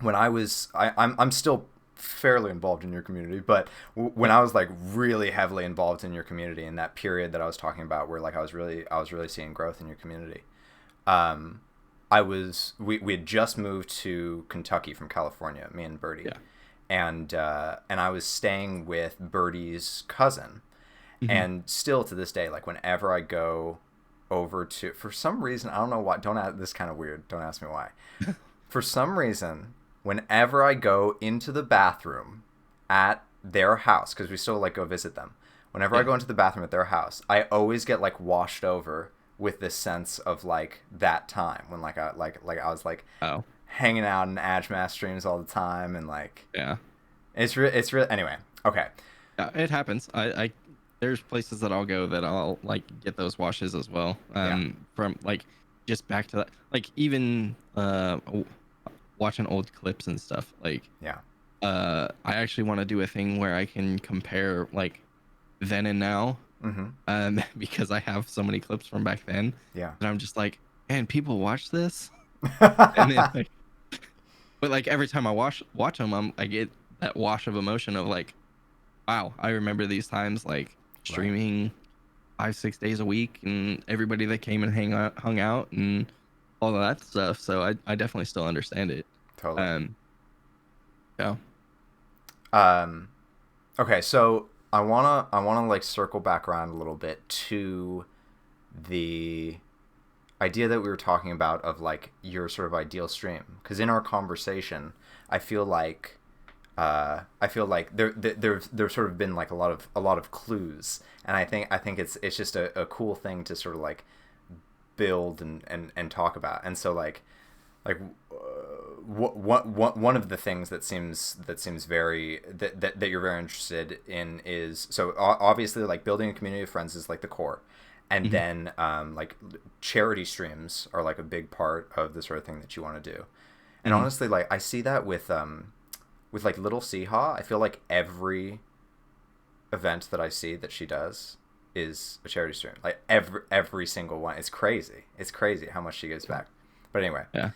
when I'm still fairly involved in your community, but when I was like really heavily involved in your community in that period that I was talking about, where like I was really seeing growth in your community, we had just moved to Kentucky from California, me and Birdie, Yeah. and I was staying with Birdie's cousin, and still to this day, like whenever I go over to, for some reason, I don't know why, this is kind of weird, don't ask me why. For some reason, whenever I go into the bathroom at their house, because we still like go visit them, whenever I go into the bathroom at their house, I always get like washed over with this sense of like that time when like I was like hanging out in Adjmass streams all the time, and like it's real anyway. Okay. Yeah, it happens. I there's places that I'll go that I'll like get those washes as well. From like just back to that, like even watching old clips and stuff. Like I actually want to do a thing where I can compare like then and now. Because I have so many clips from back then. Yeah. And I'm just like, man, people watch this. And then like, but like every time I watch them, I get that wash of emotion of like, wow, I remember these times, like streaming 5-6 days a week, and everybody that came and hung out and all of that stuff. So I definitely still understand it. Totally. Yeah. Okay, so I wanna like circle back around a little bit to the idea that we were talking about of like your sort of ideal stream, because in our conversation I feel like there's sort of been like a lot of clues, and I think it's just a cool thing to sort of like build and talk about. And so like one of the things that seems very that you're very interested in is, so obviously like building a community of friends is like the core, and then like charity streams are like a big part of the sort of thing that you want to do. And honestly, like I see that with like Little Seehaw. I feel like every event that I see that she does is a charity stream. Like every single one. It's crazy how much she gives back. But anyway, so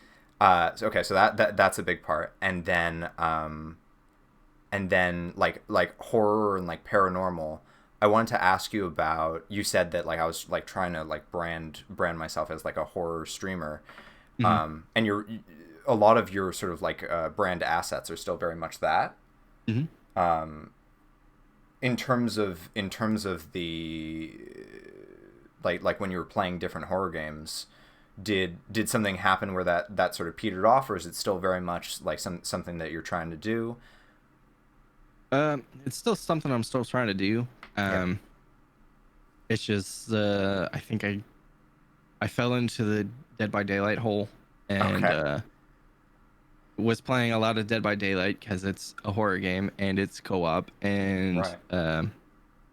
okay, so that's a big part. And then like horror and like paranormal, I wanted to ask you about, you said that like I was like trying to like brand myself as like a horror streamer. And a lot of your sort of like brand assets are still very much that. In terms of the like when you were playing different horror games, did something happen where that sort of petered off, or is it still very much like something that you're trying to do? It's still something I'm still trying to do. It's just I think I fell into the Dead by Daylight hole, and was playing a lot of Dead by Daylight because it's a horror game and it's co-op, and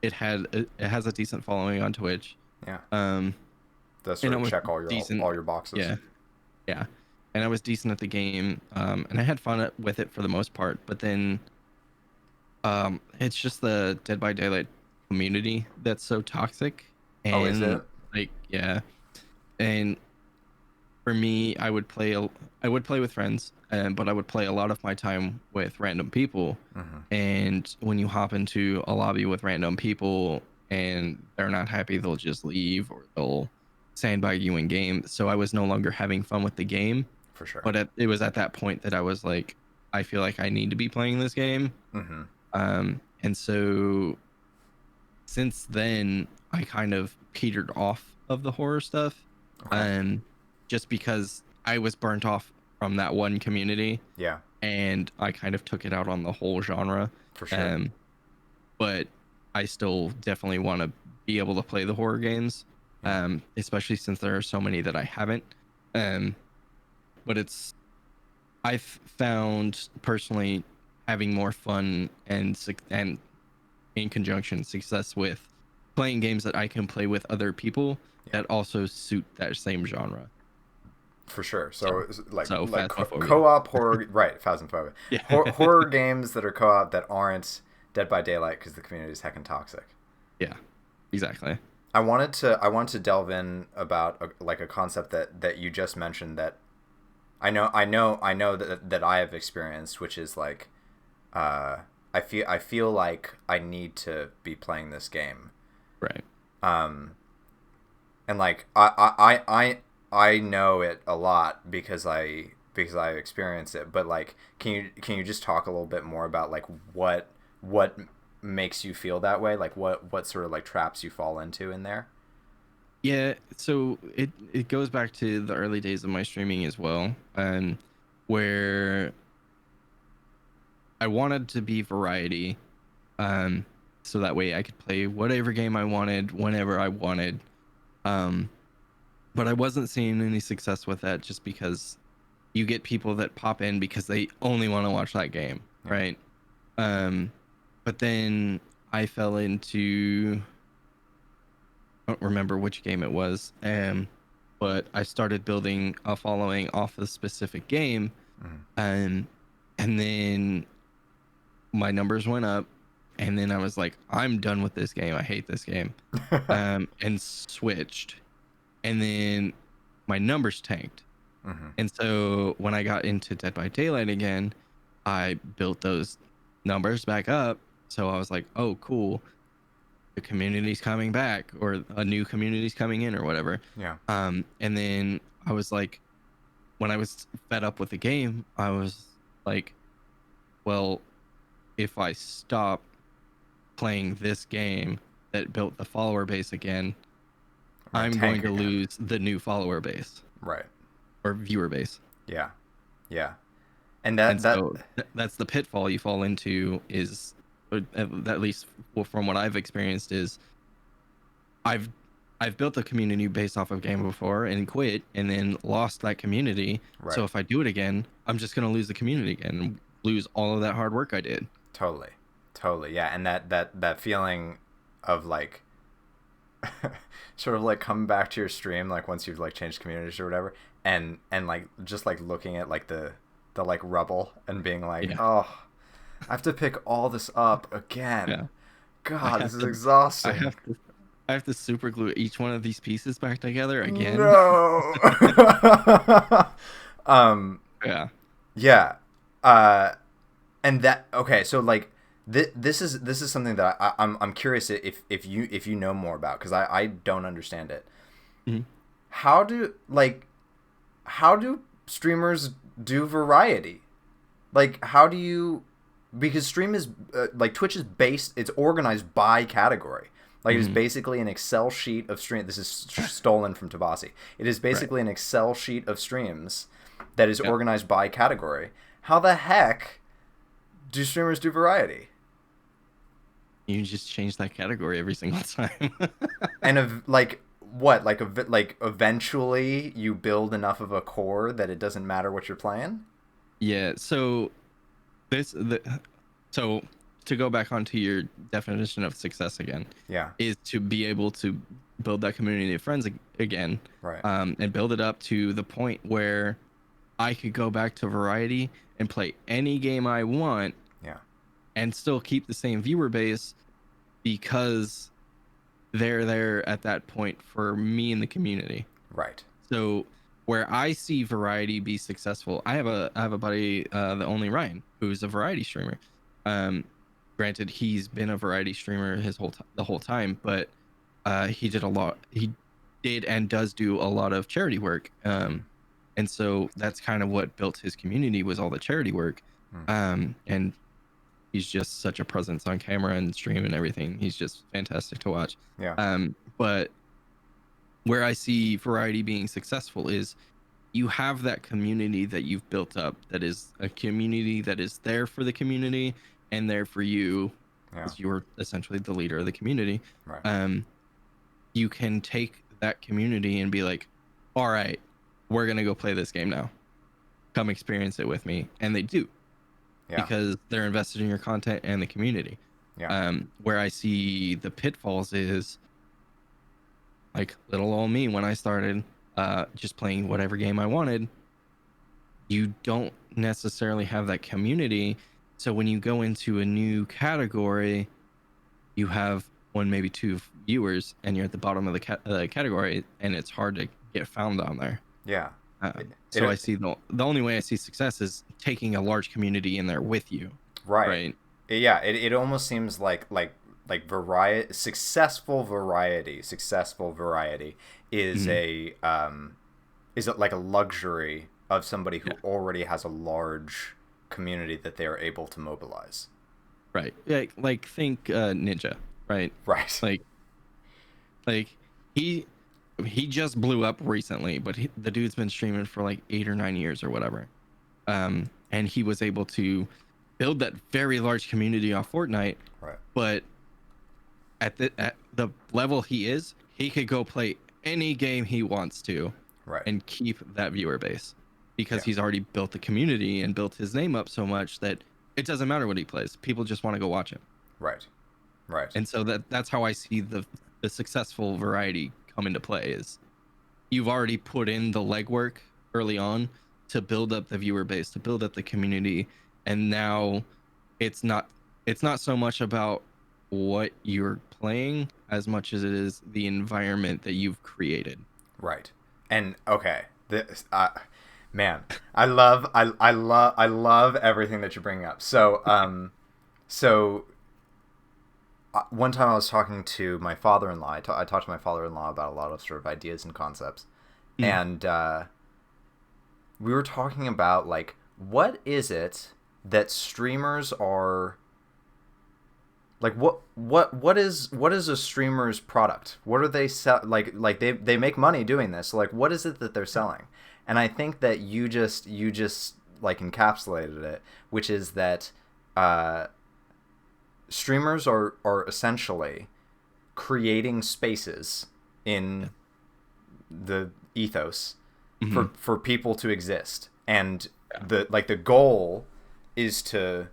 it has a decent following on Twitch. Does sort of check all your boxes. Yeah, and I was decent at the game, and I had fun with it for the most part. But then, it's just the Dead by Daylight community that's so toxic. And is it? Like, yeah, and for me, I would play with friends, but I would play a lot of my time with random people. And when you hop into a lobby with random people and they're not happy, they'll just leave, or they'll sandbag you in game. So I was no longer having fun with the game. For sure. But it was at that point that I was like, I feel like I need to be playing this game. And so since then, I kind of petered off of the horror stuff. Just because I was burnt off from that one community. And I kind of took it out on the whole genre. For sure. But I still definitely want to be able to play the horror games, especially since there are so many that I haven't. But I've found personally having more fun and in conjunction success with playing games that I can play with other people that also suit that same genre. For sure. So like Phasmophobia. Co-op horror, right? Phasmophobia. Horror games that are co-op that aren't Dead by Daylight because the community is heckin' toxic. Yeah, exactly. I wanted to delve in about a concept that you just mentioned that I know that I have experienced, which is like uh, I feel like I need to be playing this game. Right. Um, and like I know it a lot because I experience it. But like, can you just talk a little bit more about like what makes you feel that way? Like what sort of like traps you fall into in there? Yeah, so it goes back to the early days of my streaming as well, where I wanted to be variety, um, so that way I could play whatever game I wanted whenever I wanted. Um, but I wasn't seeing any success with that just because you get people that pop in because they only want to watch that game, Yeah. right? Um, but then I fell into, I don't remember which game it was, but I started building a following off a specific game, Mm-hmm. um, and then my numbers went up, and then I was like, I'm done with this game. I hate this game, and switched, and then my numbers tanked. Mm-hmm. And so when I got into Dead by Daylight again, I built those numbers back up. So I was like, oh, cool. The community's coming back, or a new community's coming in, or whatever. Yeah. And then I was like, when I was fed up with the game, I was like, well, if I stop playing this game that built the follower base again, I'm gonna I'm tank going to again. lose the new follower base Right. or viewer base. Yeah. Yeah. And And that so that's the pitfall you fall into, is, or at least from what I've experienced, is I've I've built a community based off of game before and quit and then lost that community. So right. if I do it again, I'm just going to lose the community again and lose all of that hard work I did. Totally. Totally. Yeah. And that feeling of like sort of like coming back to your stream like once you've like changed communities or whatever and like just like looking at like the like rubble and being like, Yeah. oh, I have to pick all this up again. Yeah. I God, this have is to I exhausting. have to I have to super glue each one of these pieces back together again. No. um Yeah. yeah. And that okay, so like this is something that I'm curious if you know more about because I don't understand it. Mhm. How do like how do streamers do variety? Like how do you because stream is like Twitch is based it's organized by category. Like it is Mhm. basically an Excel sheet of stream. This is stolen from Tabasi. It is Right. basically an Excel sheet of streams that is Yeah. organized by category. How the heck do streamers do variety? You just change that category every single time. And like what? Like eventually you build enough of a core that it doesn't matter what you're playing. Yeah, so this the so to go back onto your definition of success again, Yeah. is to be able to build that community of friends again, Right. and build it up to the point where I could go back to variety and play any game I want Yeah. and still keep the same viewer base, because they're there at that point for me in the community. Right. So where I see variety be successful, I have a buddy, the only Ryan, who's a variety streamer. Um, Granted, he's been a variety streamer the whole time, but he did a lot. He did and does do a lot of charity work. And so that's kind of what built his community, was all the charity work. Mm. And he's just such a presence on camera and stream and everything. He's just fantastic to watch. Yeah. But where I see variety being successful is you have that community that you've built up, that is a community that is there for the community and there for you, Yeah. because you're essentially the leader of the community. Right. You can take that community and be like, all right, we're going to go play this game now. Come experience it with me. And they do, Yeah. because they're invested in your content and the community. Yeah. Where I see the pitfalls is, like little old me when I started, just playing whatever game I wanted. You don't necessarily have that community. So when you go into a new category, you have one, maybe two viewers, and you're at the bottom of the category, and it's hard to get found on there. Yeah. So I see the only way I see success is taking a large community in there with you. Right. right? Yeah, it almost seems like variety, successful variety is Mhm. like a luxury of somebody Yeah, who already has a large community that they are able to mobilize. right. Like think Ninja, right? Right. Like like he he just blew up recently, but the dude's been streaming for like 8 or 9 years or whatever. And he was able to build that very large community off Fortnite, Right. but at the level he is, he could go play any game he wants to Right. and keep that viewer base because Yeah. he's already built the community and built his name up so much that it doesn't matter what he plays. People just want to go watch him. Right. Right. And so that's how I see the successful variety come into play is you've already put in the legwork early on to build up the viewer base, to build up the community, and now it's not it's not so much about what you're playing as much as it is the environment that you've created. Right. And okay, this man, I love everything that you're bringing up. So one time I was talking to my father-in-law. I talked to my father-in-law about a lot of sort of ideas and concepts, Mm, and we were talking about like what is it that streamers are like what is a streamer's product? What are they sell like they make money doing this. So like what is it that they're selling? And I think that you just like encapsulated it, which is that uh, streamers are essentially creating spaces yeah. in the ethos Mhm. for people to exist, and Yeah. the goal is to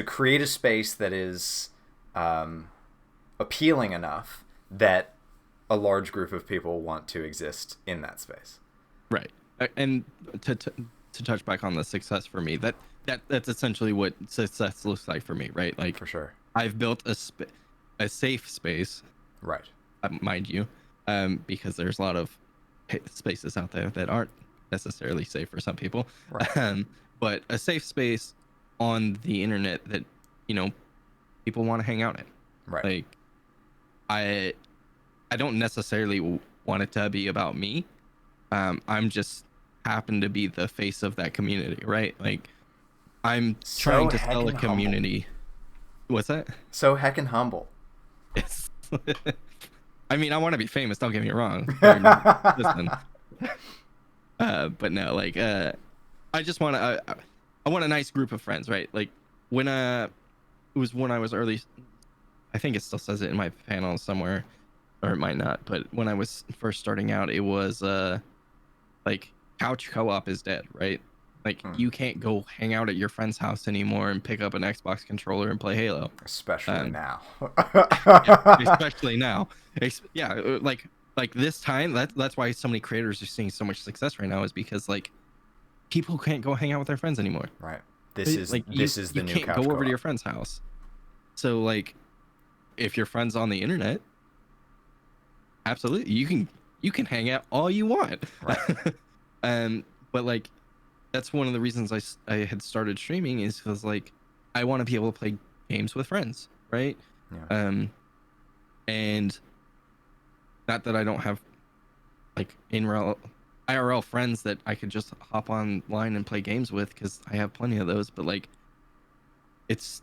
create a space that is um, appealing enough that a large group of people want to exist in that space. Right. And to touch back on the success for me, that's essentially what success looks like for me, right? Like For sure. I've built a safe space, Right. mind you, because there's a lot of spaces out there that aren't necessarily safe for some people. Right. Um, but a safe space on the internet that you know people want to hang out in. Right. Like I I don't necessarily want it to be about me. I'm just happen to be the face of that community, right? Like I'm trying So to sell a heckin' humble. community. What's that? So heckin' humble. It's, I mean, I want to be famous. Don't get me wrong. Or, listen, but no, like, I just want to. I want a nice group of friends, right? Like when it was when I was early. I think it still says it in my panel somewhere, or it might not. But when I was first starting out, it was like couch co-op is dead, right? Like Hmm. you can't go hang out at your friend's house anymore and pick up an Xbox controller and play Halo. Especially Um, now. yeah, especially now. Yeah, like this time. That's why so many creators are seeing so much success right now is because like people can't go hang out with their friends anymore. Right. This is Like this is the you new can't go couch over to your co-op. friend's house. So like if your friend's on the internet, absolutely you can hang out all you want. Right. But like that's one of the reasons I had started streaming is because like I want to be able to play games with friends, right? Yeah. Um, and not that I don't have like in real IRL friends that I could just hop online and play games with because I have plenty of those, but like it's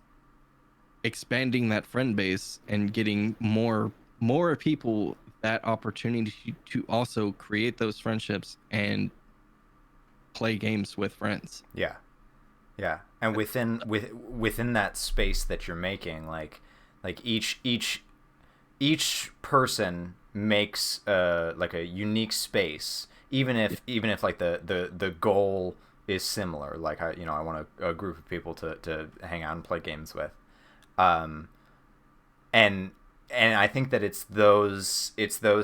expanding that friend base and getting more people that opportunity to also create those friendships and play games with friends. Yeah. Yeah. And within that space that you're making, like each person makes like a unique space, even Yeah. if like the goal is similar. Like I want a group of people to hang out and play games with. Um, and I think that it's those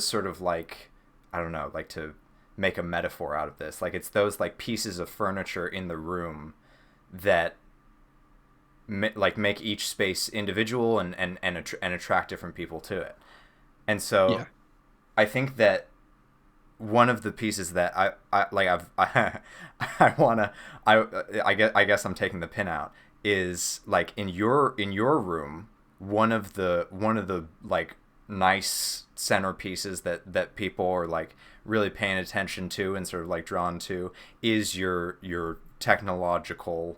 sort of like, I don't know, like to make a metaphor out of this, like it's those like pieces of furniture in the room that like make each space individual and attract different people to it. And so Yeah. I think that one of the pieces that I like I wanna I guess I'm taking the pin out is like in your room, one of the like nice centerpieces that people are like really paying attention to and sort of like drawn to is your technological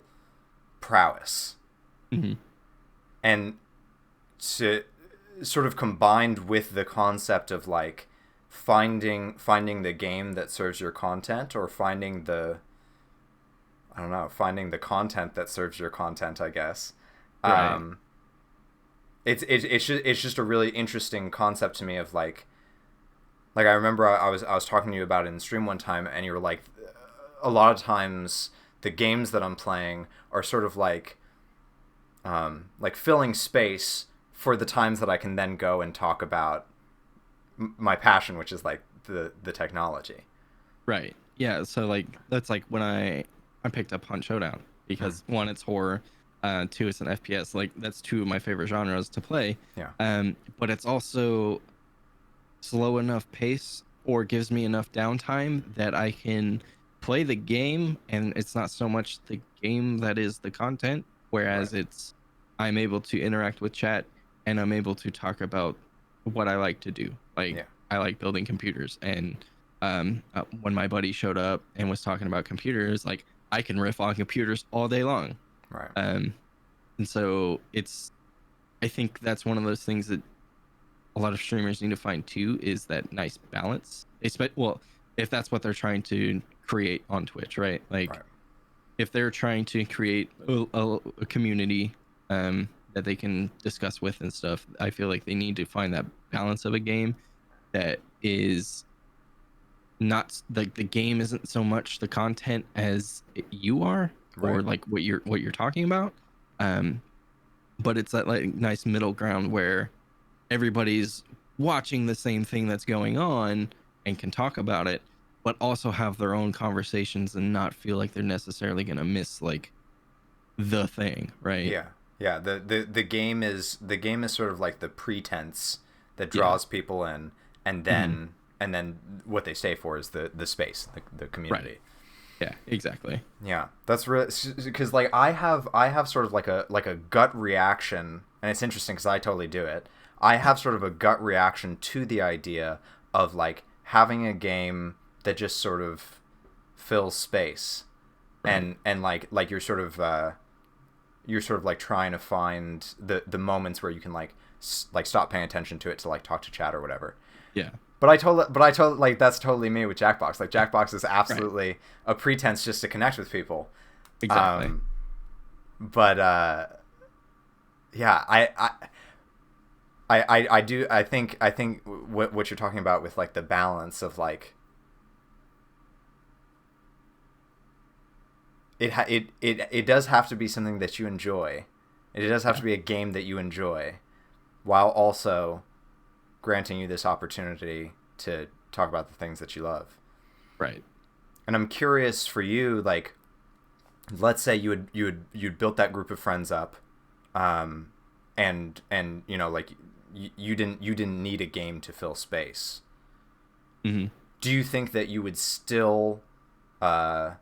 prowess. Hmm. And to sort of combined with the concept of like finding the game that serves your content, or finding the, I don't know, finding the content that serves your content, I guess. Right. um it's just a really interesting concept to me of like I remember I was talking to you about it in stream one time, and you were like, a lot of times the games that I'm playing are sort of like filling space for the times that I can then go and talk about my passion, which is like the technology. Right. Yeah. So like that's like when I picked up Hunt Showdown Mm. because one, it's horror, two, it's an FPS. Like that's two of my favorite genres to play. Yeah. But it's also slow enough pace or gives me enough downtime that I can play the game, and it's not so much the game that is the content, Right. whereas it's I'm able to interact with chat and I'm able to talk about what I like to do. Like Yeah. I like building computers, and when my buddy showed up and was talking about computers, like I can riff on computers all day long. Right. Um, and so I think that's one of those things that a lot of streamers need to find too, is that nice balance. Well, if that's what they're trying to create on Twitch, right? Like Right. if they're trying to create a community that they can discuss with and stuff, I feel like they need to find that balance of a game that is not like the game isn't so much the content as you are, Right. or like what you're talking about. Um, but it's that like nice middle ground where everybody's watching the same thing that's going on and can talk about it, but also have their own conversations and not feel like they're necessarily going to miss like the thing, right? Yeah. Yeah. The game is sort of like the pretense that Yeah. draws people in, and Hmm. then what they stay for is the space, the Right. community. Yeah, exactly. Yeah, that's really because like I have sort of like a gut reaction, and it's interesting because I totally do it. I have sort of a gut reaction to the idea of like having a game that just sort of fills space, Right. and like you're sort of like trying to find the moments where you can like stop paying attention to it to like talk to chat or whatever. Yeah. But I told like that's totally me with Jackbox. Like Jackbox is Right. absolutely a pretense just to connect with people. Exactly. Um, but yeah, I think what you're talking about with like the balance of like it does have to be something that you enjoy. It does have Yeah. to be a game that you enjoy, while also granting you this opportunity to talk about the things that you love. Right. And I'm curious for you, like, let's say you'd built that group of friends up, and like you didn't need a game to fill space. Hmm. Do you think that you would still uh,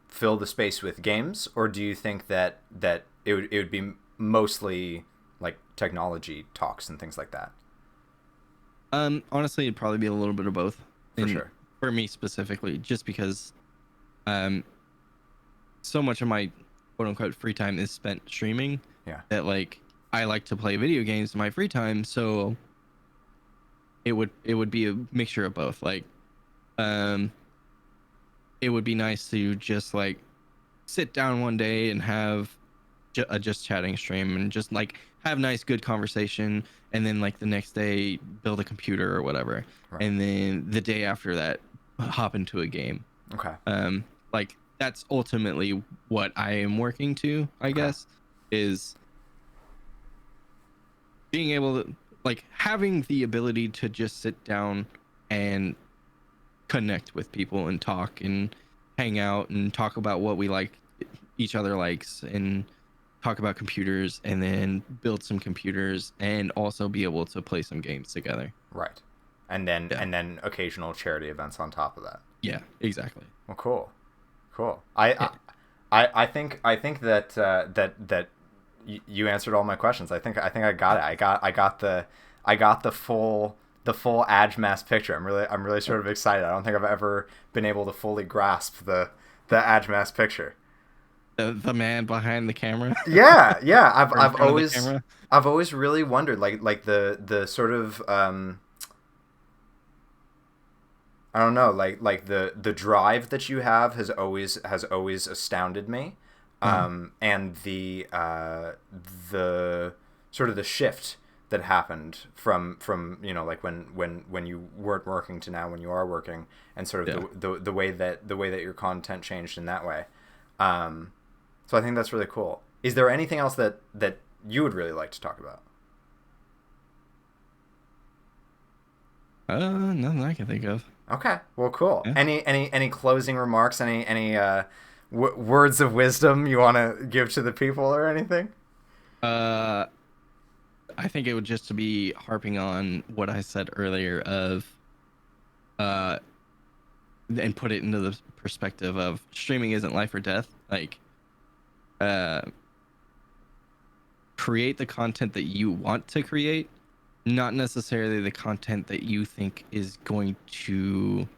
fill the space with games, or do you think that it would be mostly like technology talks and things like that? Honestly, it'd probably be a little bit of both. For And sure. for me specifically, just because um so much of my quote unquote free time is spent streaming, Yeah. that like I like to play video games in my free time, so it would be a mixture of both. Like um it would be nice to just like sit down one day and have a just chatting stream and just like have nice good conversation, and then like the next day build a computer or whatever, Right. and then the day after that hop into a game. Okay. Like that's ultimately what I am working to, I Okay. guess, is being able to like having the ability to just sit down and connect with people and talk and hang out and talk about what we like, each other likes, and talk about computers, and then build some computers and also be able to play some games together. Right. And then Yeah. and then occasional charity events on top of that. Yeah, exactly. Well, cool. Cool. Yeah. I think that you answered all my questions. I think I got it. I got the full Adjmass picture. I'm really sort of excited. I don't think I've ever been able to fully grasp the Adjmass picture. The man behind the camera. Yeah. I've Or in I've front of the always camera. I've always really wondered, like the sort of I don't know, like the drive that you have has always astounded me, Uh, and the sort of the shift that happened from like when you weren't working to now when you are working, and sort yeah. of the way that your content changed in that way. So I think that's really cool. Is there anything else that you would really like to talk about? Nothing I can think of. Okay, well, cool. Yeah. Any closing remarks? Any words of wisdom you want to give to the people or anything? Uh, I think it would just to be harping on what I said earlier of uh, and put it into the perspective of streaming isn't life or death. Like, uh, create the content that you want to create, not necessarily the content that you think is going to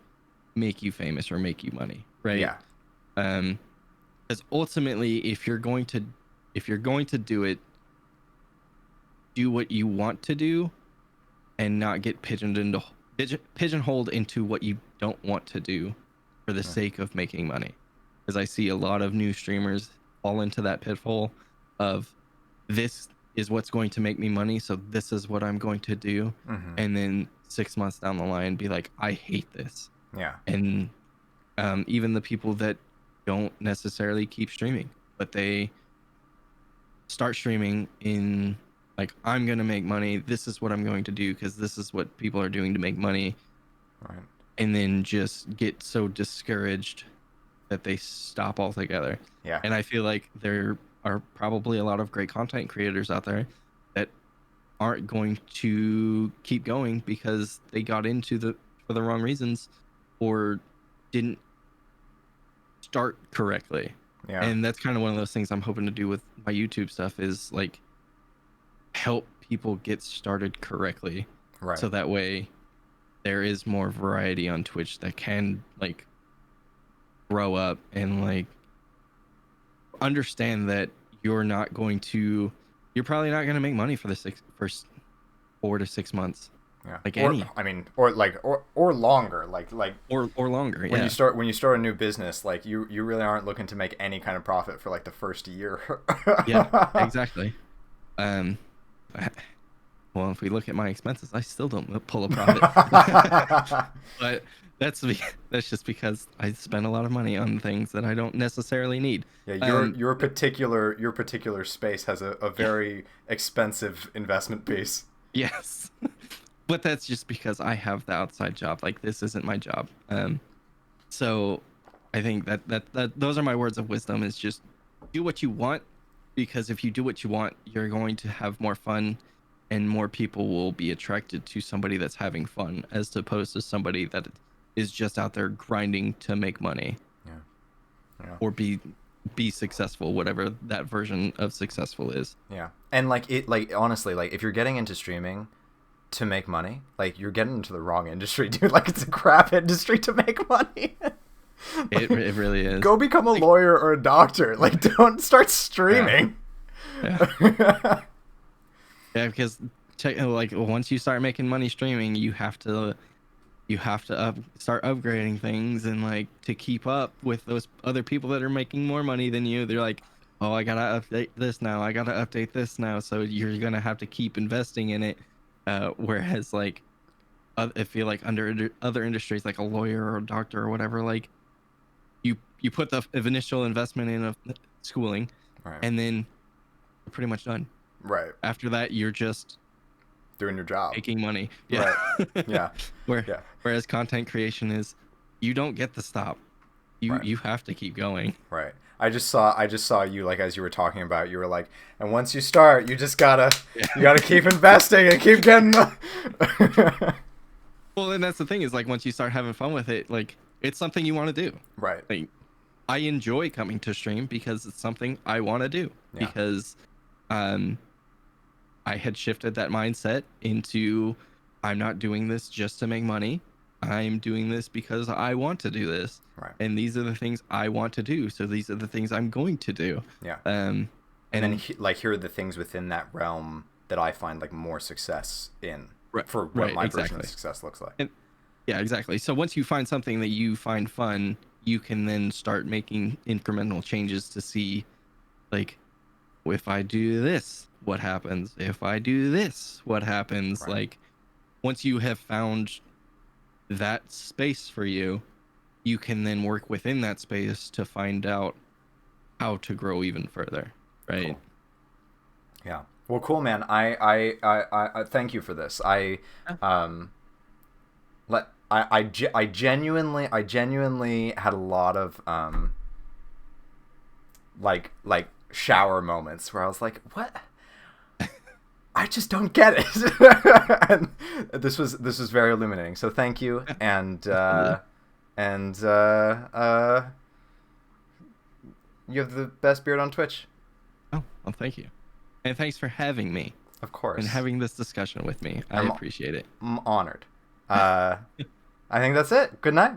make you famous or make you money, right? Yeah, Um, because ultimately, if you're going to do it, do what you want to do and not get pigeonholed into what you don't want to do for the yeah, sake of making money. Because I see a lot of new streamers fall into that pitfall of this is what's going to make me money, so this is what I'm going to do, hmm, and then 6 months down the line be like, I hate this. yeah, And even the people that don't necessarily keep streaming, but they start streaming in like, I'm gonna make money, this is what I'm going to do because this is what people are doing to make money, right, and then just get so discouraged that they stop altogether. yeah, And I feel like there are probably a lot of great content creators out there that aren't going to keep going because they got into the for the wrong reasons or didn't start correctly. yeah, And that's kind of one of those things I'm hoping to do with my YouTube stuff is like help people get started correctly, right, so that way there is more variety on Twitch that can like grow up and like understand that you're probably not going to make money for the first 4 to 6 months, yeah. like Or any I mean, or longer, like or longer. when you Yeah. start a new business, like you really aren't looking to make any kind of profit for like the first year. Yeah, exactly. um well, if we look at my expenses, I still don't pull a profit. But that's just because I spend a lot of money on things that I don't necessarily need. Yeah, your um your particular your particular space has a yeah. very expensive investment piece. Yes. But that's just because I have the outside job. Like, this isn't my job. So I think that those are my words of wisdom, is just do what you want, because if you do what you want, you're going to have more fun, and more people will be attracted to somebody that's having fun as opposed to somebody that is just out there grinding to make money Yeah, yeah, or be successful, whatever that version of successful is. yeah. And like honestly, like if you're getting into streaming to make money, like you're getting into the wrong industry, dude. Like it's a crap industry to make money. Like, It really is. go become a Like, lawyer or a doctor. Like don't start yeah, streaming. yeah. Yeah, because like once you start making money streaming, you have to start upgrading things, and like to keep up with those other people that are making more money than you. They're like, oh, I gotta update this now. I gotta update this now. So you're gonna have to keep investing in it. Whereas like I feel like under other industries, like a lawyer or a doctor or whatever, like you put the initial investment in of schooling, Right, and then you're pretty much done. right. After that, you're just Doing your job. making money. Yeah. Right. Yeah, Where yeah. whereas content creation is, you don't get to stop. You Right. you have to keep going. Right. I just saw you, like as you were talking about, you were like, and once you start, you gotta keep investing and keep getting the Well, and that's the thing is like once you start having fun with it, like it's something you want to do. Right. Like I enjoy coming to stream because it's something I want to do. Yeah. Because um, I had shifted that mindset into I'm not doing this just to make money. I'm doing this because I want to do this. Right. And these are the things I want to do. So these are the things I'm going to do. Yeah. Um, And then and like here are the things within that realm that I find like more success in for what right, my version exactly. of success looks like. And yeah, exactly. So once you find something that you find fun, you can then start making incremental changes to see, like, if I do this, what happens? If I do this, what happens? Right. Like, once you have found that space for you, you can then work within that space to find out how to grow even further. Right. Cool. Yeah. Well, cool, man. I thank you for this. I genuinely had a lot of like shower moments where I was like, what? I just don't get it. And this was very illuminating. So thank you, and you have the best beard on Twitch. Oh, well, thank you. And thanks for having me. Of course. And having this discussion with me. I appreciate it. I'm honored. I think that's it. Good night.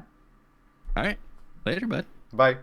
All right. Later, bud. Bye.